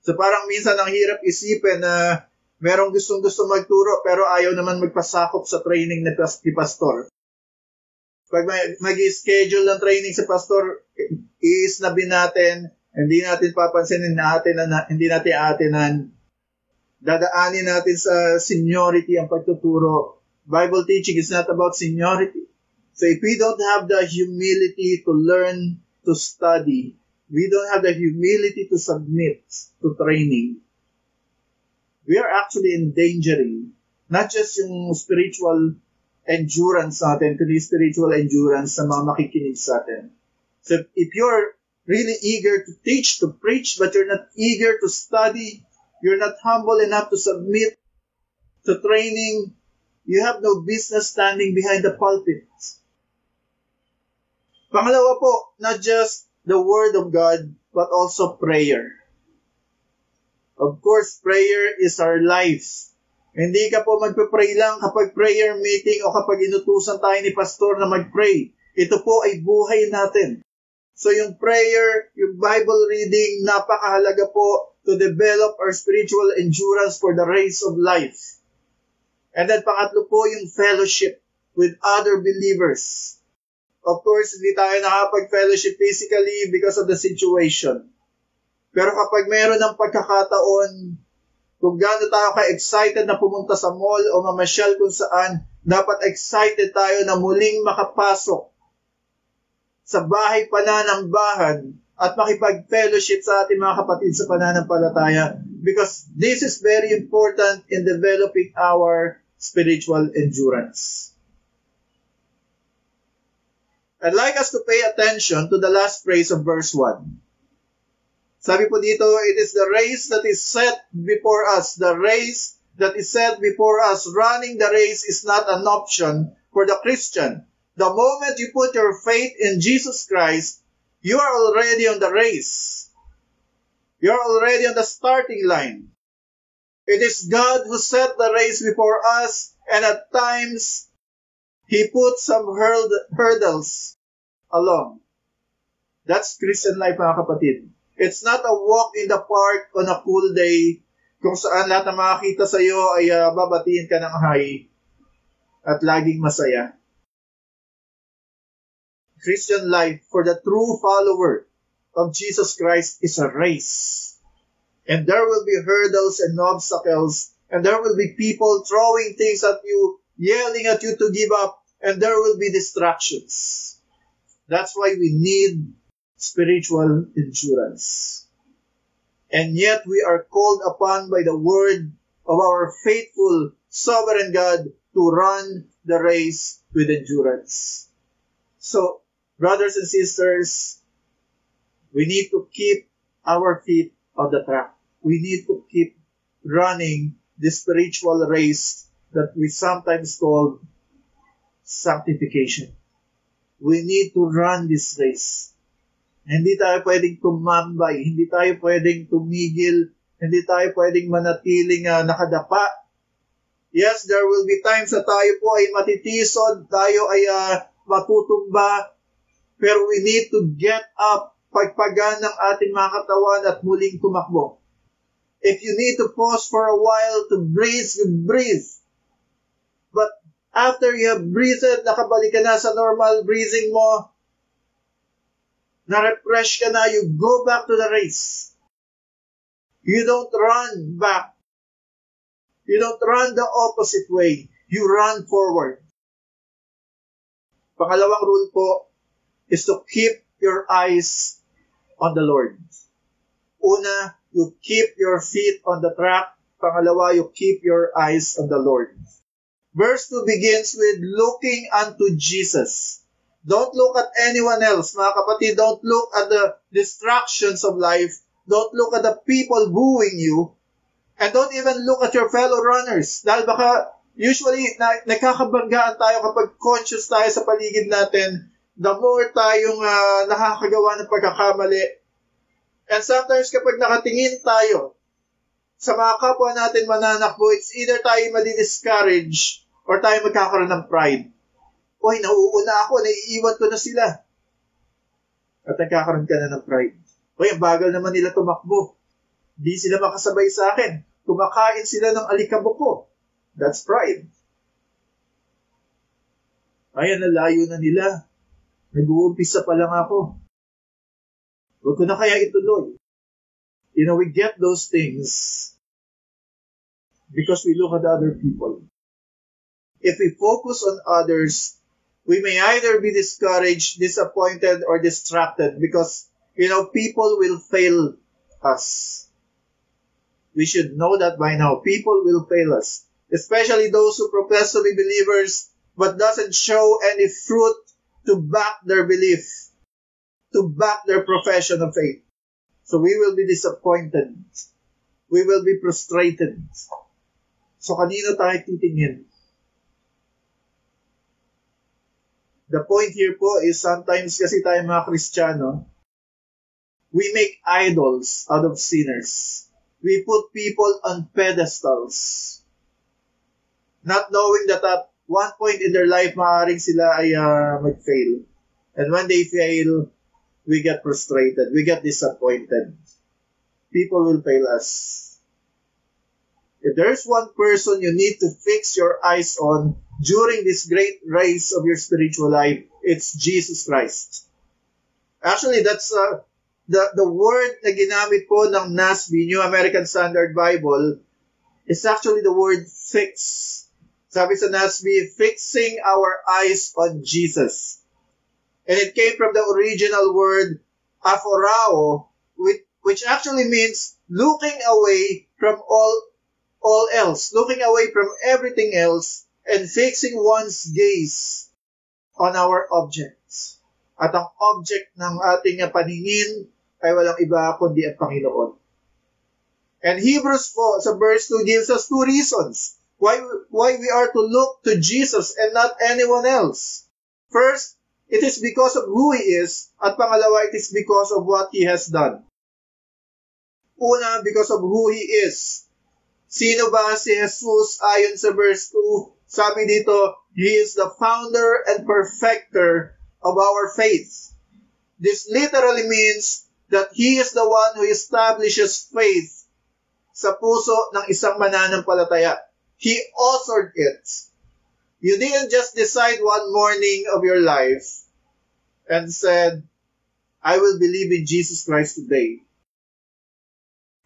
So parang minsan ang hirap isipin na merong gustong-gusto magturo pero ayaw naman magpasakop sa training ni pastor. Pag mag-schedule ng training sa pastor, iisnabin natin, hindi natin papansinin hindi natin aatinan. Dadaanin natin sa seniority ang pagtuturo. Bible teaching is not about seniority. So if we don't have the humility to learn, to study, we don't have the humility to submit to training, we are actually endangering not just yung spiritual endurance natin, kundi spiritual endurance sa mga makikinig sa atin. So if you're really eager to teach, to preach, but you're not eager to study, you're not humble enough to submit to training, you have no business standing behind the pulpit. Pangalawa po, not just the Word of God, but also prayer. Of course, prayer is our lives. Hindi ka po magpe-pray lang kapag prayer meeting o kapag inutusan tayo ni pastor na mag-pray. Ito po ay buhay natin. So yung prayer, yung Bible reading, napakahalaga po to develop our spiritual endurance for the race of life. And then pangatlo po yung fellowship with other believers. Of course, hindi tayo nakapag-fellowship physically because of the situation. Pero kapag meron ng pagkakataon, kung gaano tayo ka-excited na pumunta sa mall o mamasyal kung saan, dapat excited tayo na muling makapasok sa bahay pananambahan at makipag-fellowship sa ating mga kapatid sa pananampalataya because this is very important in developing our spiritual endurance. I'd like us to pay attention to the last phrase of verse 1. Sabi po dito, it is the race that is set before us. The race that is set before us. Running the race is not an option for the Christian. The moment you put your faith in Jesus Christ, you are already on the race. You are already on the starting line. It is God who set the race before us, and at times, He put some hurdles along. That's Christian life, mga kapatid. It's not a walk in the park on a cool day kung saan lahat na makakita sa iyo ay babatiin ka ng hi at laging masaya. Christian life for the true follower of Jesus Christ is a race. And there will be hurdles and obstacles, and there will be people throwing things at you, yelling at you to give up, and there will be distractions. That's why we need spiritual endurance. And yet we are called upon by the word of our faithful, sovereign God to run the race with endurance. So, brothers and sisters, we need to keep our feet on the track. We need to keep running the spiritual race that we sometimes call sanctification. We need to run this race. Hindi tayo pwedeng tumambay, hindi tayo pwedeng tumigil, hindi tayo pwedeng manatiling nakadapa. Yes, there will be times na tayo po ay matitisod, tayo ay matutumba, pero we need to get up, pagpagan ng ating mga katawan at muling tumakbo. If you need to pause for a while to breathe, you breathe. But after you have breathed, nakabalik ka na sa normal breathing mo, na-refresh ka na, you go back to the race. You don't run back. You don't run the opposite way. You run forward. Pangalawang rule po is to keep your eyes on the Lord. Una, you keep your feet on the track. Pangalawa, you keep your eyes on the Lord. Verse 2 begins with looking unto Jesus. Don't look at anyone else, mga kapatid. Don't look at the distractions of life. Don't look at the people booing you. And don't even look at your fellow runners. Dahil baka usually nakakabanggaan tayo kapag conscious tayo sa paligid natin. The more tayong nakakagawa ng pagkakamali. And sometimes kapag nakatingin tayo sa mga kapwa natin mananakbo, it's either tayo madi-discourage or tayo magkakaroon ng pride. Uy, nauuna ako, naiiwan ko na sila. At nagkakaroon ka na ng pride. Uy, ang bagal naman nila tumakbo. Di sila makasabay sa akin. Kumakain sila ng alikabok ko. That's pride. Ay, nalayo na nila. Nag-uumpisa pa lang ako. Huwag ko na kaya ituloy. You know, we get those things because we look at other people. If we focus on others, we may either be discouraged, disappointed, or distracted because, you know, people will fail us. We should know that by now. People will fail us. Especially those who profess to be believers but doesn't show any fruit to back their belief, to back their profession of faith. So we will be disappointed. We will be frustrated. So kanino tayo titingin? The point here po is sometimes kasi tayo mga Kristiyano, we make idols out of sinners. We put people on pedestals. Not knowing that at one point in their life, maaaring sila ay mag-fail. And when they fail, we get frustrated. We get disappointed. People will fail us. If there's one person you need to fix your eyes on during this great race of your spiritual life, it's Jesus Christ. Actually, that's the word na ginamit po ng NASB, New American Standard Bible, is actually the word fix. Sabi sa NASB, fixing our eyes on Jesus. And it came from the original word aphorao, which actually means looking away from all else, looking away from everything else, and fixing one's gaze on our objects. At ang object ng ating paningin ay walang iba kundi ang Panginoon. And Hebrews po sa verse 2 gives us two reasons why we are to look to Jesus and not anyone else. First, it is because of who He is, at pangalawa, it is because of what He has done. Una, because of who He is. Sino ba si Jesus ayon sa verse 2? Sabi dito, He is the founder and perfecter of our faith. This literally means that He is the one who establishes faith sa puso ng isang mananampalataya. He authored it. You didn't just decide one morning of your life and said, I will believe in Jesus Christ today.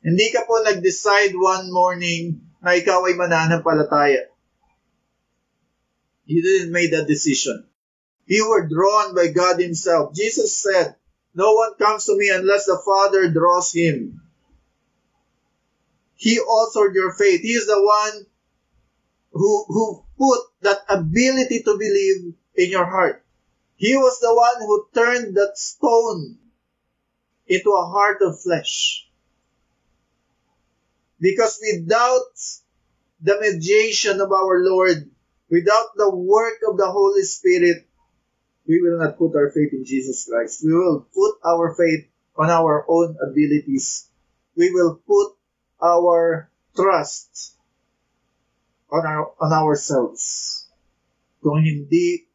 Hindi ka po nag-decide one morning na ikaw ay mananampalataya. You didn't make that decision. You were drawn by God Himself. Jesus said, no one comes to me unless the Father draws him. He authored your faith. He is the one who put that ability to believe in your heart. He was the one who turned that stone into a heart of flesh. Because without the mediation of our Lord, without the work of the Holy Spirit, we will not put our faith in Jesus Christ. We will put our faith on our own abilities. We will put our trust on ourselves. Kung hindi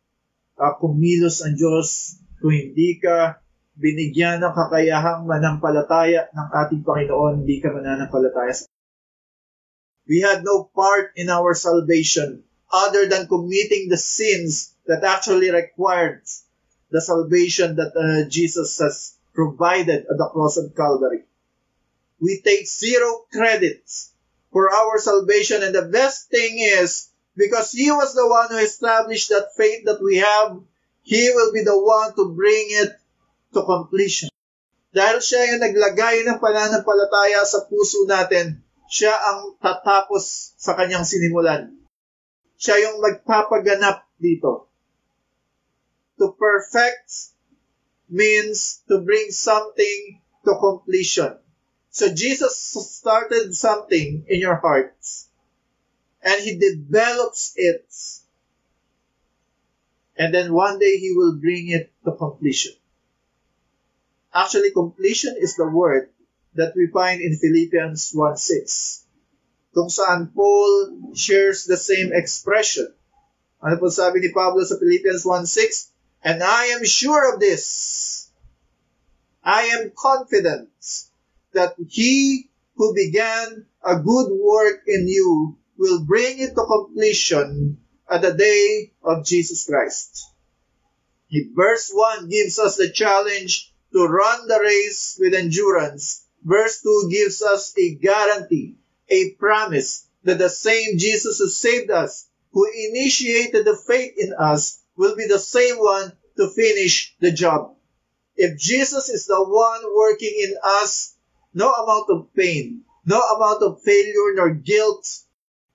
kumilos ang Diyos, kung hindi ka binigyan ng kakayahang manampalataya ng ating Panginoon, hindi ka mananampalataya. We had no part in our salvation other than committing the sins that actually required the salvation that Jesus has provided at the cross of Calvary. We take zero credits for our salvation, and the best thing is, because He was the one who established that faith that we have, He will be the one to bring it to completion. Dahil Siya yung naglagay ng pananampalataya sa puso natin, Siya ang tatapos sa Kanyang sinimulan. Siya yung magpapaganap dito. To perfect means to bring something to completion. So Jesus started something in your hearts, and He develops it, and then one day He will bring it to completion. Actually, completion is the word that we find in Philippians 1:6, kung saan Paul shares the same expression. Ano po sabi ni Pablo sa Philippians 1:6? And I am sure of this. I am confident that He who began a good work in you will bring it to completion at the day of Jesus Christ. Verse 1 gives us the challenge to run the race with endurance. Verse 2 gives us a guarantee, a promise that the same Jesus who saved us, who initiated the faith in us, will be the same one to finish the job. If Jesus is the one working in us, no amount of pain, no amount of failure nor guilt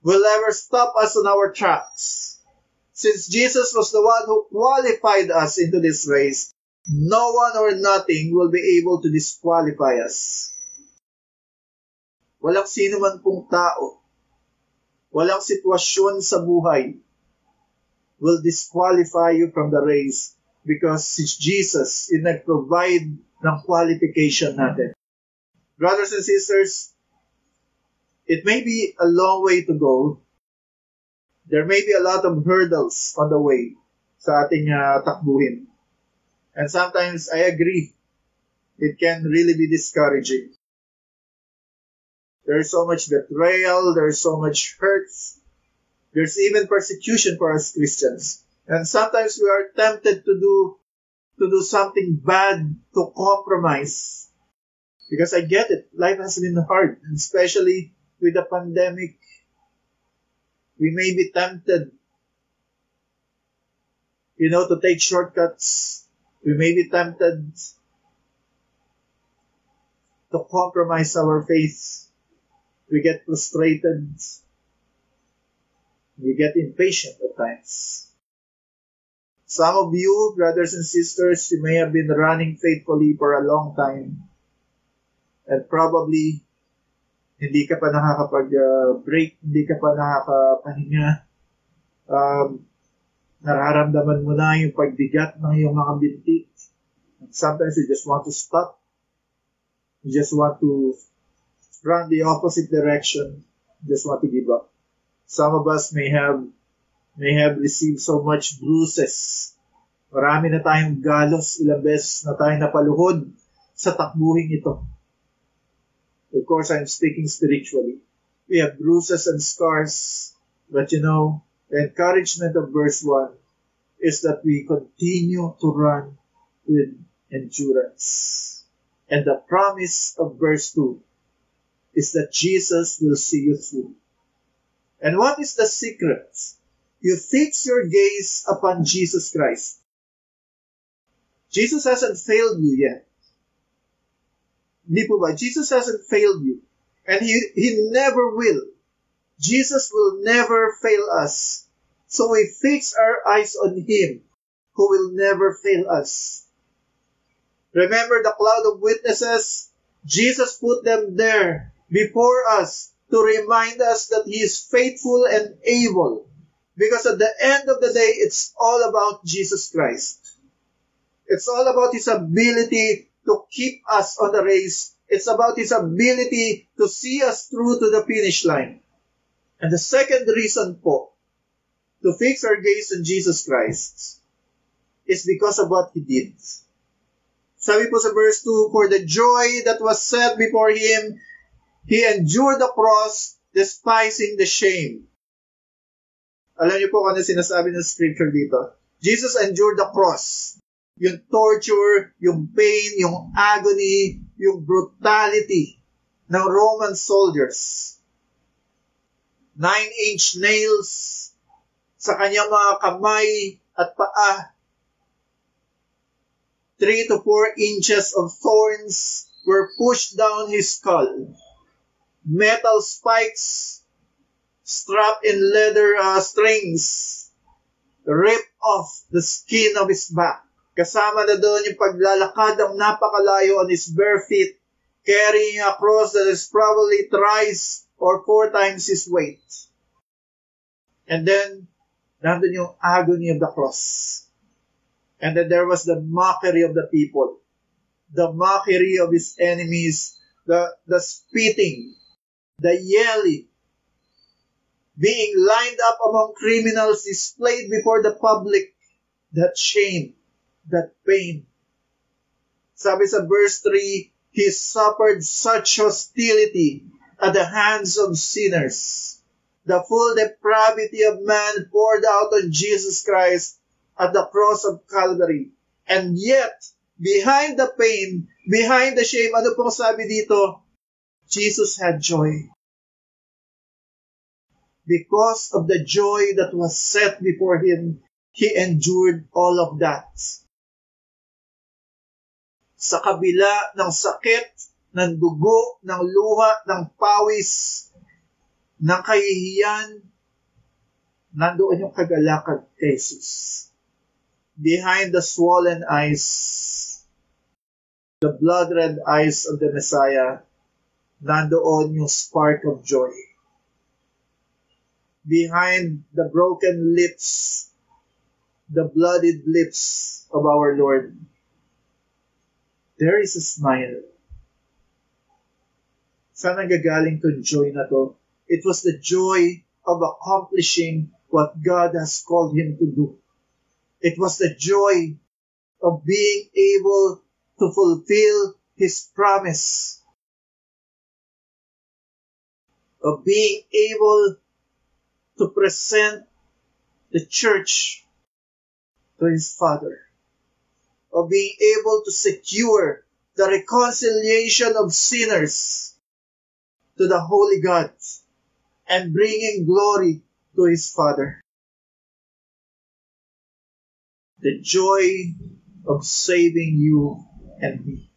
will ever stop us on our tracks. Since Jesus was the one who qualified us into this race, no one or nothing will be able to disqualify us. Walang sino man pong tao, walang sitwasyon sa buhay will disqualify you from the race, because Jesus is nag-provide ng qualification natin. Brothers and sisters, it may be a long way to go. There may be a lot of hurdles on the way sa ating takbuhin. And sometimes, I agree, it can really be discouraging. There is so much betrayal, there is so much hurts, there's even persecution for us Christians. And sometimes we are tempted to do something bad, to compromise. Because I get it, life has been hard, and especially with the pandemic. We may be tempted, to take shortcuts. We may be tempted to compromise our faith. We get frustrated. We get impatient at times. Some of you, brothers and sisters, you may have been running faithfully for a long time. And probably, hindi ka pa nakakapag-break, hindi ka pa nakakapahinga. Nararamdaman mo na yung pagbigat ng iyong mga binti. And sometimes you just want to stop. You just want to run the opposite direction. You just want to give up. Some of us may have received so much bruises. Marami na tayong galos, ilang beses na tayong napaluhod sa takbuhin ito. Of course, I'm speaking spiritually. We have bruises and scars, but the encouragement of verse 1 is that we continue to run with endurance. And the promise of verse 2 is that Jesus will see you through. And what is the secret? You fix your gaze upon Jesus Christ. Jesus hasn't failed you yet. Hindi po ba? Jesus hasn't failed you. And He never will. Jesus will never fail us. So we fix our eyes on Him who will never fail us. Remember the cloud of witnesses? Jesus put them there before us to remind us that He is faithful and able. Because at the end of the day, it's all about Jesus Christ. It's all about His ability to keep us on the race. It's about His ability to see us through to the finish line. And the second reason po to fix our gaze on Jesus Christ is because of what He did. Sabi po sa verse 2, for the joy that was set before Him, He endured the cross, despising the shame. Alam niyo po kung ano sinasabi ng scripture dito. Jesus endured the cross. Yung torture, yung pain, yung agony, yung brutality ng Roman soldiers. 9-inch nails sa kanyang mga kamay at paa. 3 to 4 inches of thorns were pushed down His skull. Metal spikes strapped in leather strings ripped off the skin of His back. Kasama na doon yung paglalakad ng napakalayo on His bare feet, carrying a cross that is probably thrice or 4 times His weight. And then, nandun yung agony of the cross. And then there was the mockery of the people, the mockery of His enemies, the spitting, the yelling, being lined up among criminals displayed before the public, that shame, that pain. Sabi sa verse 3, He suffered such hostility at the hands of sinners. The full depravity of man poured out on Jesus Christ at the cross of Calvary. And yet, behind the pain, behind the shame, ano pong sabi dito? Jesus had joy. Because of the joy that was set before Him, He endured all of that. Sa kabila ng sakit, ng dugo, ng luha, ng pawis, ng kahihiyan, nandoon yung kagalakan kay Jesus. Behind the swollen eyes, the blood-red eyes of the Messiah, nandoon yung spark of joy. Behind the broken lips, the bloodied lips of our Lord, there is a smile. Saan nanggagaling tong joy na to? It was the joy of accomplishing what God has called Him to do. It was the joy of being able to fulfill His promise, of being able to present the church to His Father, of being able to secure the reconciliation of sinners to the Holy God, and bringing glory to His Father. The joy of saving you and me.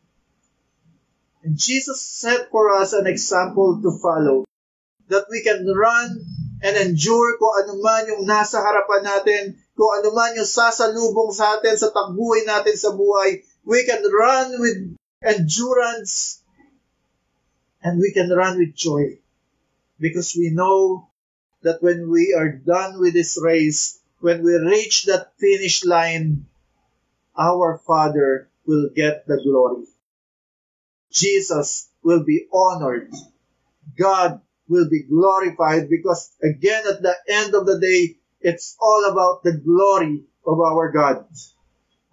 And Jesus set for us an example to follow, that we can run and endure kung ano man yung nasa harapan natin, kung ano man yung sasalubong sa atin sa tagbuhay natin sa buhay. We can run with endurance and we can run with joy, because we know that when we are done with this race, when we reach that finish line, our Father will get the glory. Jesus will be honored. God will be glorified, because again, at the end of the day, it's all about the glory of our God.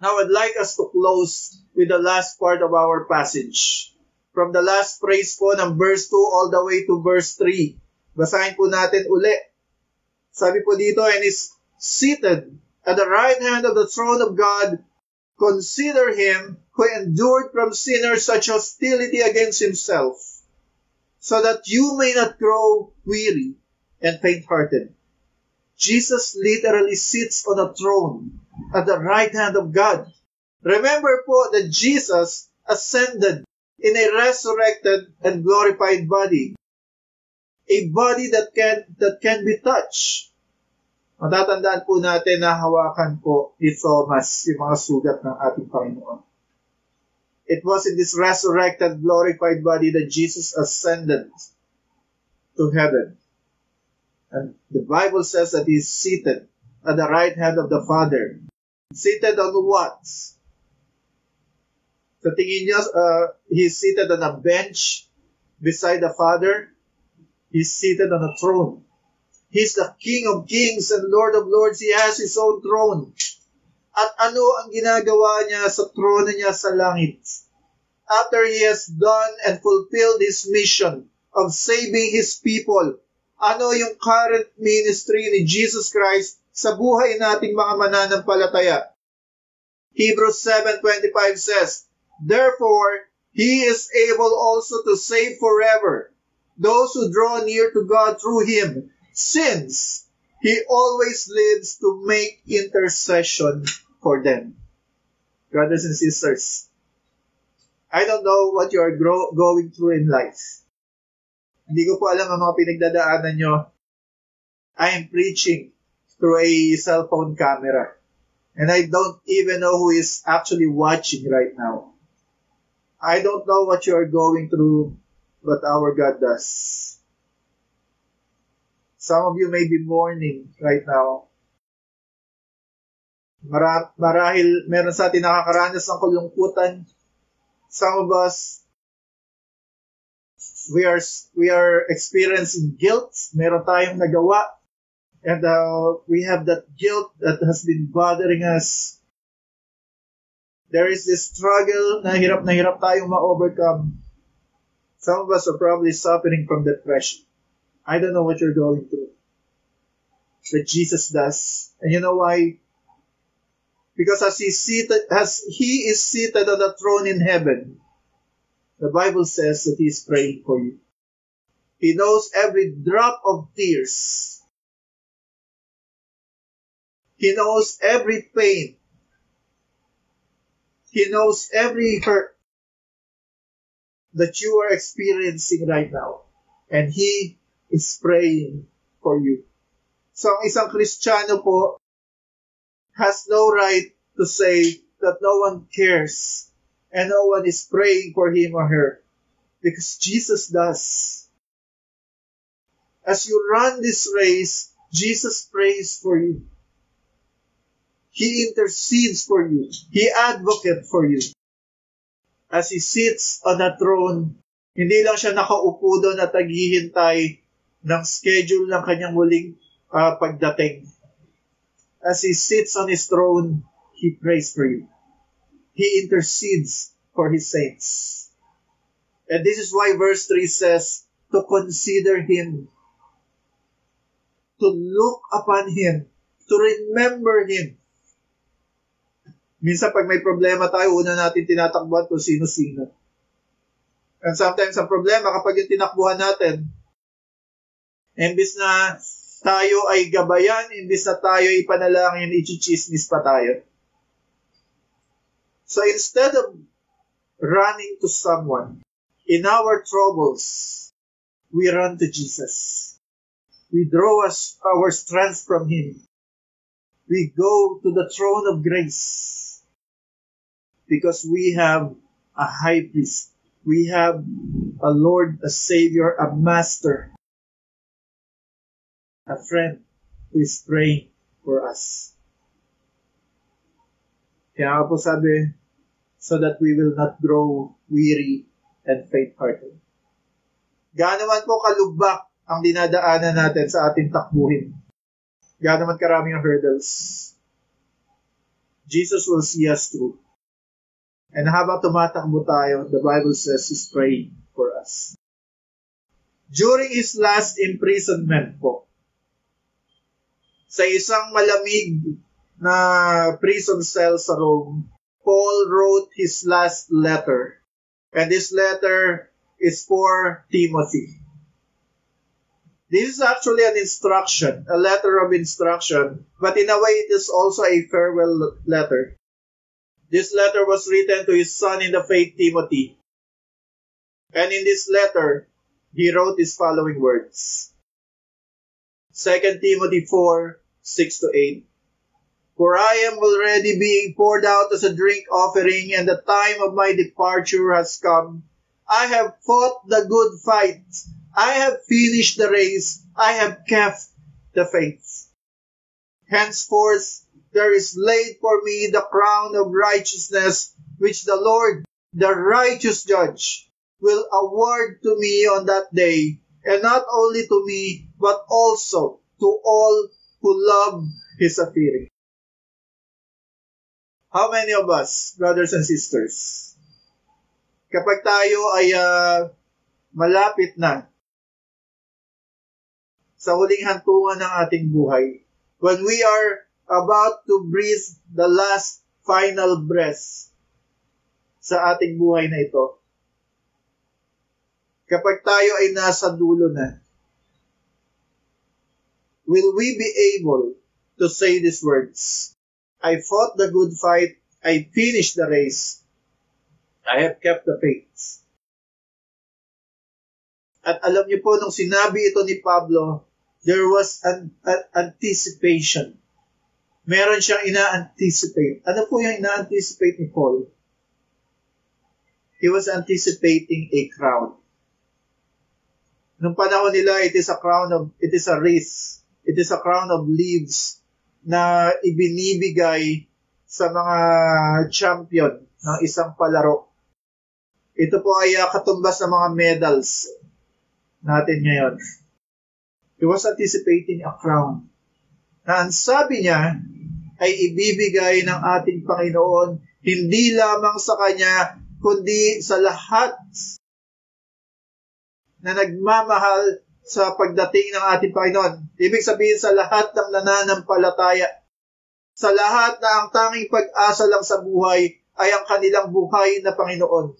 Now, I'd like us to close with the last part of our passage. From the last phrase po ng verse 2 all the way to verse 3. Basahin po natin uli. Sabi po dito, and is seated at the right hand of the throne of God, consider Him who endured from sinners such hostility against Himself, so that you may not grow weary and faint-hearted. Jesus literally sits on a throne at the right hand of God. Remember po that Jesus ascended in a resurrected and glorified body. a body that can be touched. Matatandaan po natin na hawakan po ni Thomas yung mga sugat ng ating Panginoon. It was in this resurrected, glorified body that Jesus ascended to heaven. And the Bible says that He is seated at the right hand of the Father. Seated on what? Sa tingin niyo, He is seated on a bench beside the Father. He is seated on a throne. He's the King of Kings and Lord of Lords. He has His own throne. At ano ang ginagawa niya sa trono niya sa langit? After He has done and fulfilled His mission of saving His people, ano yung current ministry ni Jesus Christ sa buhay nating mga mananampalataya? Hebrews 7:25 says, "Therefore, He is able also to save forever those who draw near to God through Him, since He always lives to make intercession for them." Brothers and sisters, I don't know what you are going through in life. Hindi ko po alam ang mga pinagdadaanan nyo. I am preaching through a cell phone camera. And I don't even know who is actually watching right now. I don't know what you are going through, but our God does. Some of you may be mourning right now. Marahil meron sa atin nakakaranas ng kalungkutan. Some of us, we are experiencing guilt. Meron tayong nagawa. And we have that guilt that has been bothering us. There is this struggle na hirap tayong ma-overcome. Some of us are probably suffering from depression. I don't know what you're going through. But Jesus does. And you know why? Because as He is seated on the throne in heaven, the Bible says that He is praying for you. He knows every drop of tears. He knows every pain. He knows every hurt that you are experiencing right now. And He is praying for you. So, ang isang Kristiyano po has no right to say that no one cares and no one is praying for him or her, because Jesus does. As you run this race, Jesus prays for you. He intercedes for you. He advocates for you. As He sits on the throne, hindi lang siya nakaupo doon at naghihintay ng schedule ng kanyang muling pagdating. As He sits on His throne, He prays for you. He intercedes for His saints. And this is why verse 3 says, to consider Him, to look upon Him, to remember Him. Minsan pag may problema tayo, una natin tinatakbuhan kung sino-sino. And sometimes ang problema kapag yung tinakbuhan natin, imbis na tayo ay gabayan, imbis na tayo ay panalangin, ichichismis pa tayo. So instead of running to someone, in our troubles, we run to Jesus. We draw our strength from Him. We go to the throne of grace. Because we have a high priest. We have a Lord, a Savior, a Master, a friend who is praying for us. Kaya po sabi, so that we will not grow weary and faint-hearted. Gaano man po kalubak ang dinadaanan natin sa ating takbuhin. Gaano man karaming hurdles. Jesus will see us through. And habang tumatakbo tayo, the Bible says He's praying for us. During His last imprisonment po, sa isang malamig na prison cell sa Rome, Paul wrote his last letter. And this letter is for Timothy. This is actually an instruction, a letter of instruction, but in a way it is also a farewell letter. This letter was written to his son in the faith, Timothy. And in this letter, he wrote these following words. 2 Timothy 4:6-8. For I am already being poured out as a drink offering, and the time of my departure has come. I have fought the good fight. I have finished the race. I have kept the faith. Henceforth, there is laid for me the crown of righteousness, which the Lord, the righteous judge, will award to me on that day, and not only to me, but also to all who love his appearing. How many of us, brothers and sisters, kapag tayo ay malapit na sa huling hantungan ng ating buhay, when we are about to breathe the last final breath sa ating buhay na ito, kapag tayo ay nasa dulo na, will we be able to say these words? I fought the good fight, I finished the race, I have kept the faith. At alam niyo po, nung sinabi ito ni Pablo, there was an anticipation. Meron siyang ina-anticipate. Ano po yung ina-anticipate ni Paul? He was anticipating a crown. Nung panahon nila, it is a wreath. It is a crown of leaves na ibinibigay sa mga champion ng isang palaro. Ito po ay katumbas ng mga medals natin ngayon. He was anticipating a crown na ang sabi niya ay ibibigay ng ating Panginoon hindi lamang sa Kanya, kundi sa lahat na nagmamahal sa pagdating ng ating Panginoon. Ibig sabihin sa lahat ng nananampalataya, sa lahat na ang tanging pag-asa lang sa buhay ay ang kanilang buhay na Panginoon.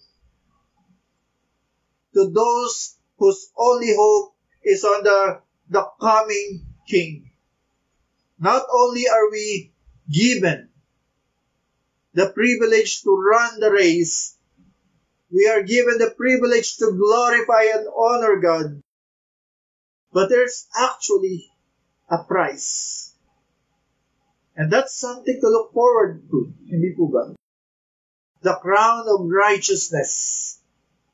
To those whose only hope is on the coming King. Not only are we given the privilege to run the race, we are given the privilege to glorify and honor God. But there's actually a price. And that's something to look forward to. Hindi po ba? The crown of righteousness.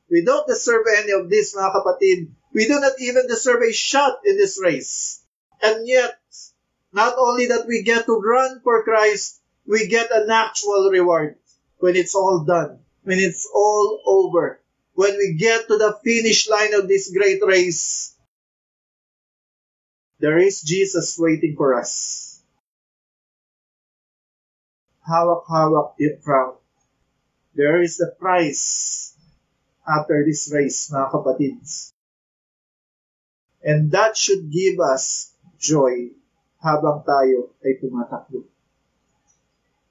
We don't deserve any of this, mga kapatid. We do not even deserve a shot in this race. And yet, not only that we get to run for Christ, we get an actual reward when it's all done, when it's all over. When we get to the finish line of this great race, there is Jesus waiting for us. Hawak-hawak yung crown. There is the prize after this race, mga kapatids. And that should give us joy habang tayo ay tumatakbo.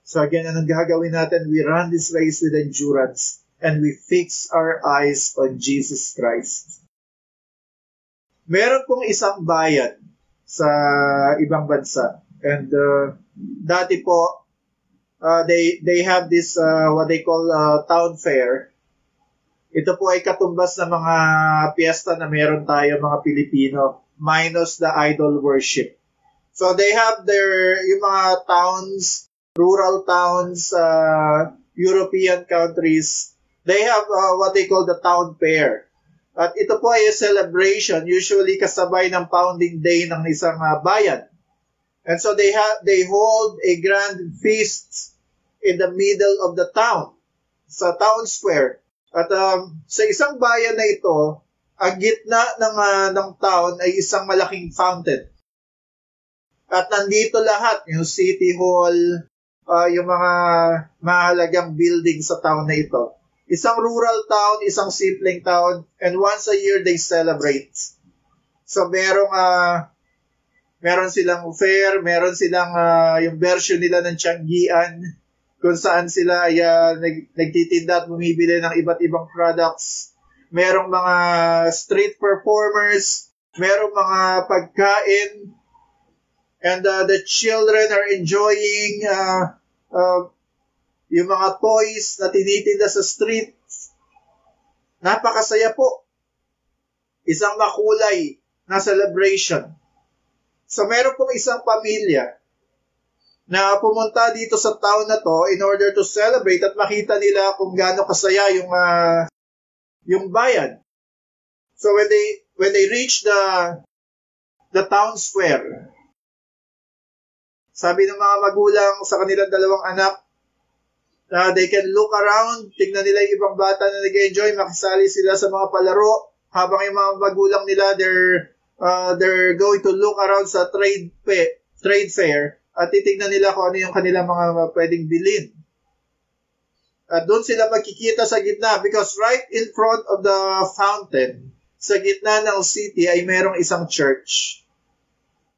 So again, anong gagawin natin? We run this race with endurance and we fix our eyes on Jesus Christ. Meron pong isang bayan sa ibang bansa. And dati po, they have this what they call town fair. Ito po ay katumbas ng mga piyesta na meron tayo mga Pilipino, minus the idol worship. So they have yung mga towns, rural towns, European countries, they have what they call the town fair. At ito po ay a celebration, usually kasabay ng founding day ng isang bayan. And so they hold a grand feast in the middle of the town, sa town square. At sa isang bayan na ito, ang gitna ng town ay isang malaking fountain. At nandito lahat, yung city hall, yung mga mahalagang building sa town na ito. Isang rural town, isang simpleng town, and once a year they celebrate. So meron silang fair, meron silang yung version nila ng Tianggian, kung saan sila ay nagtitinda at bumibili ng iba't ibang products. Merong mga street performers, merong mga pagkain, and the children are enjoying yung mga toys na tinitinda sa street. Napakasaya po. isang makulay na celebration. So meron pong isang pamilya na pumunta dito sa town na to in order to celebrate at makita nila kung gaano kasaya yung bayan. So when they reach the town square, sabi ng mga magulang sa kanilang dalawang anak, they can look around, tignan nila yung ibang bata na nag-enjoy, makisali sila sa mga palaro, habang yung mga magulang nila, they're going to look around sa trade fair, at titignan nila kung ano yung kanilang mga pwedeng bilhin. At doon sila magkikita sa gitna, because right in front of the fountain, sa gitna ng city, ay merong isang church.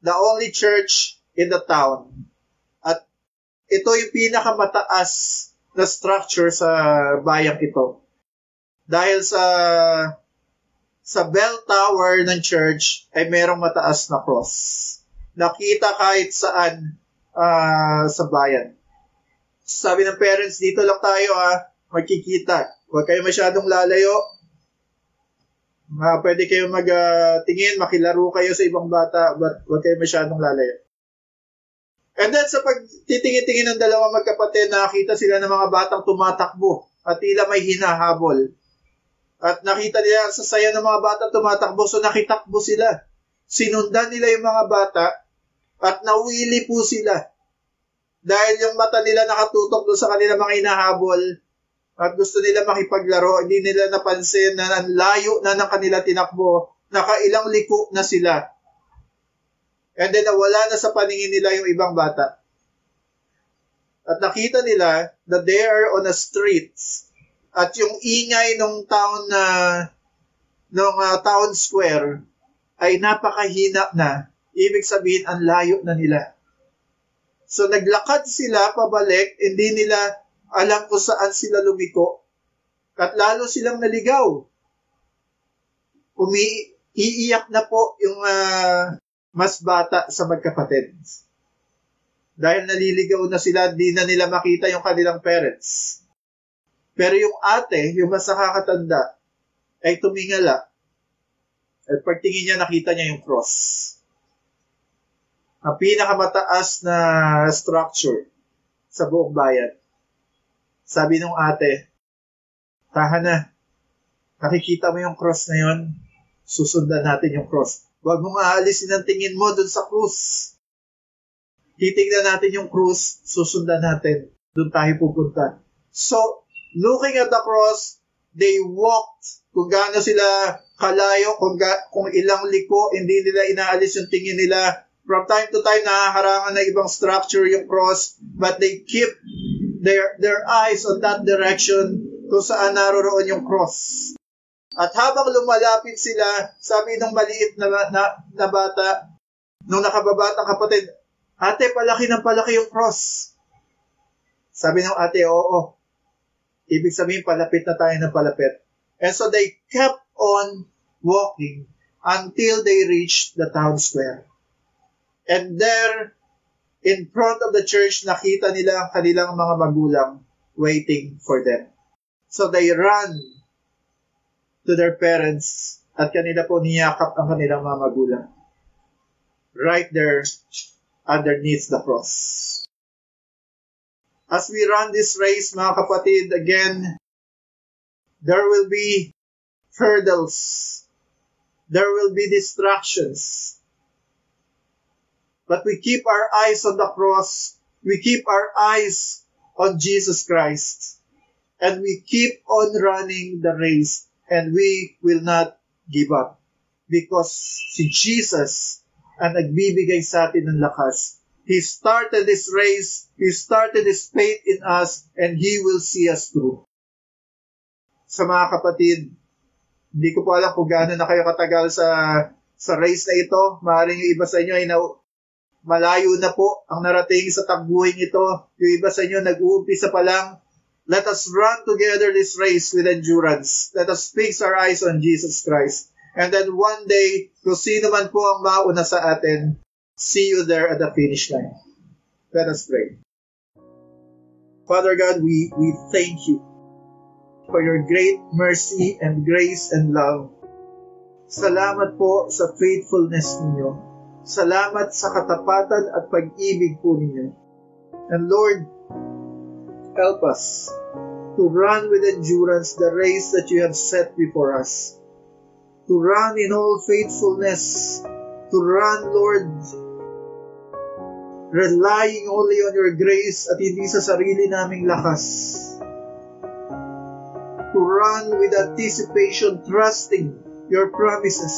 The only church in the town. At ito yung pinakamataas na structure sa bayang ito. Dahil sa bell tower ng church ay merong mataas na cross. Nakita kahit saan sa bayan. Sabi ng parents, dito lang tayo magkikita. Huwag kayo masyadong lalayo. Pwede kayo magtingin, makilaro kayo sa ibang bata, but huwag kayo masyadong lalayo. And then sa pagtitingin-tingin ng dalawang magkapatid, nakita sila ng mga batang tumatakbo at tila may hinahabol. At nakita nila sa saya ng mga batang tumatakbo, so nakitakbo sila. Sinundan nila yung mga bata at nawili po sila. Dahil yung mata nila nakatutok doon sa kanilang mga hinahabol at gusto nila makipaglaro, hindi nila napansin na ang layo na ng kanila tinakbo, nakailang liko na sila. And then nawala na sa paningin nila yung ibang bata. At nakita nila that they are on a street. At yung ingay ng town square ay napakahina na. Ibig sabihin, ang layo na nila. So naglakad sila pabalik, hindi nila alam kung saan sila lumiko. At lalo silang naligaw. Iiyak na po yung mas bata sa magkapatid. Dahil naliligaw na sila, di na nila makita yung kanilang parents. Pero yung ate, yung mas nakakatanda, ay tumingala. At pagtingin niya, nakita niya yung cross. Ang pinakamataas na structure sa buong bayan. Sabi nung ate, tahan na, nakikita mo yung cross na yon, susundan natin yung cross. Huwag mong aalisin ang tingin mo dun sa krus. Titignan natin yung krus, susundan natin. Dun tayo pupunta. So, looking at the cross, they walked. Kung gaano sila kalayo, kung ilang liko, hindi nila inaalis yung tingin nila. From time to time, nahaharangan na ibang structure yung cross, but they keep their eyes on that direction kung saan naroroon yung cross. At habang lumalapit sila, sabi ng maliit na bata, nung nakababatang kapatid, ate, palaki ng palaki yung cross. Sabi ng ate, oo. Ibig sabihin, palapit na tayo ng palapit. And so they kept on walking until they reached the town square. And there, in front of the church, nakita nila ang kanilang mga magulang waiting for them. So they ran to their parents at kanila po niyakap ang kanilang mga magulang. Right there, underneath the cross. As we run this race, mga kapatid, again, there will be hurdles. There will be distractions. But we keep our eyes on the cross. We keep our eyes on Jesus Christ. And we keep on running the race. And we will not give up. Because si Jesus ang nagbibigay sa atin ng lakas. He started this race. He started this faith in us. And He will see us through. Sa mga kapatid, hindi ko po alam kung gaano na kayo katagal sa race na ito. Maaaring yung iba sa inyo ay malayo na po ang narating sa takbuhin ito. Yung iba sa inyo nag-uumpisa pa lang. Let us run together this race with endurance. Let us fix our eyes on Jesus Christ. And then one day, kung sino man po ang mauna sa atin, see you there at the finish line. Let us pray. Father God, we thank you for your great mercy and grace and love. Salamat po sa faithfulness ninyo. Salamat sa katapatan at pag-ibig po ninyo. And Lord, help us to run with endurance the race that you have set before us. To run in all faithfulness. To run, Lord, relying only on your grace at hindi sa sarili naming lakas. To run with anticipation, trusting your promises.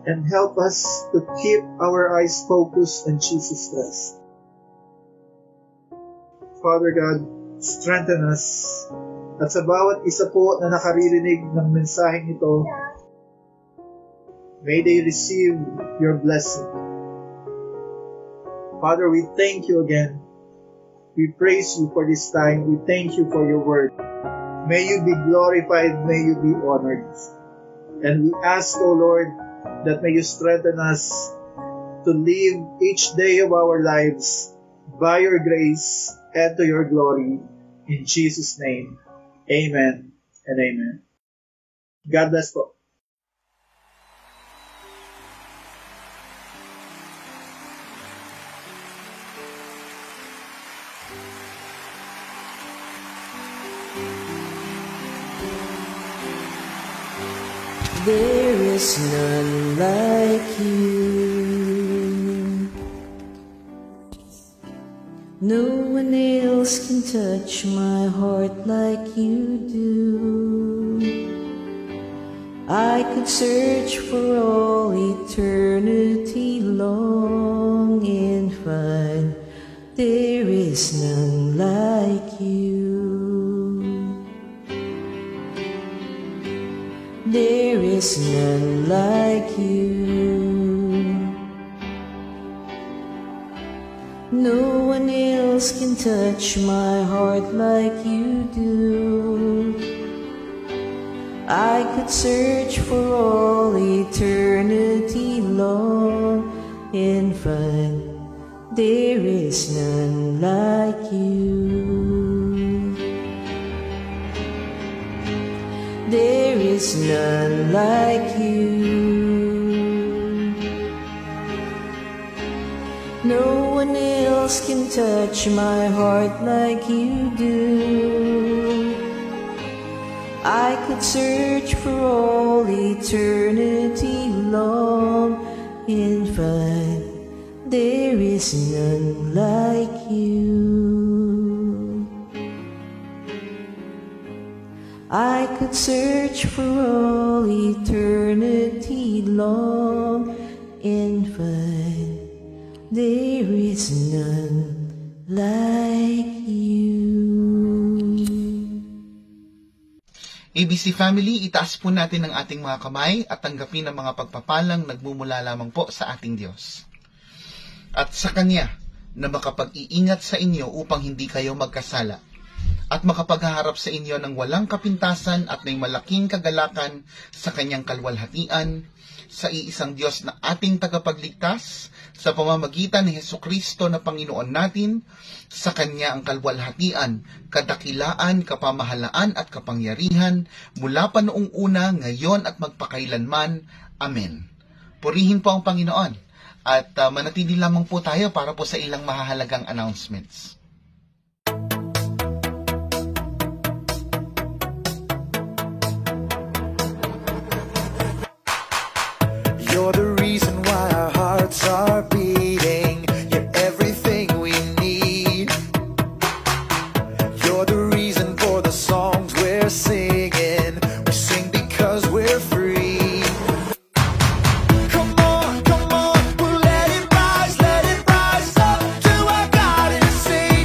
And help us to keep our eyes focused on Jesus Christ. Father God, strengthen us. At sa bawat isa po na nakaririnig ng mensaheng ito, may they receive your blessing. Father, we thank you again. We praise you for this time. We thank you for your word. May you be glorified. May you be honored. And we ask, O Lord, that may you strengthen us to live each day of our lives by your grace and to your glory. In Jesus' name, amen and amen. God bless po. There is none like you. No one else can touch my heart like you do. I could search for all eternity long and find there is none like you. There is none like you. No one else can touch my heart like you do. I could search for all eternity long and find there is none like you. There is none like you. No one else can touch my heart like you do. I could search for all eternity long and find there is none like you. I could search for all eternity long and find there is none like you. ABC Family, itaas po natin ang ating mga kamay at tanggapin ang mga pagpapalang nagmumula lamang po sa ating Diyos. At sa Kanya na makapag-iingat sa inyo upang hindi kayo magkasala at makapaghaharap sa inyo ng walang kapintasan at may malaking kagalakan sa Kanyang kalwalhatian, sa iisang Diyos na ating tagapagligtas, sa pamamagitan ni Hesukristo na Panginoon natin, sa Kanya ang kalwalhatian, kadakilaan, kapamahalaan at kapangyarihan, mula pa noong una, ngayon at magpakailanman. Amen. Purihin po ang Panginoon at manatili lamang po tayo para po sa ilang mahahalagang announcements. You're the reason why our hearts are beating. You're everything we need. You're the reason for the songs we're singing. We sing because we're free. Come on, we'll let it rise up to our God and sing.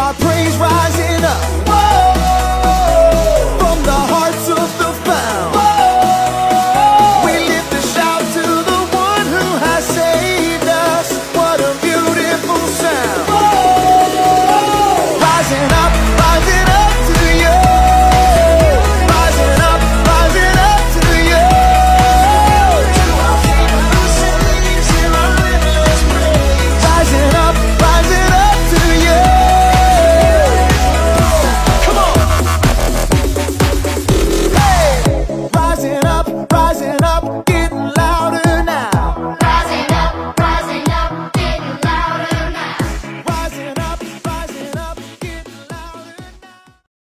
our praise rise.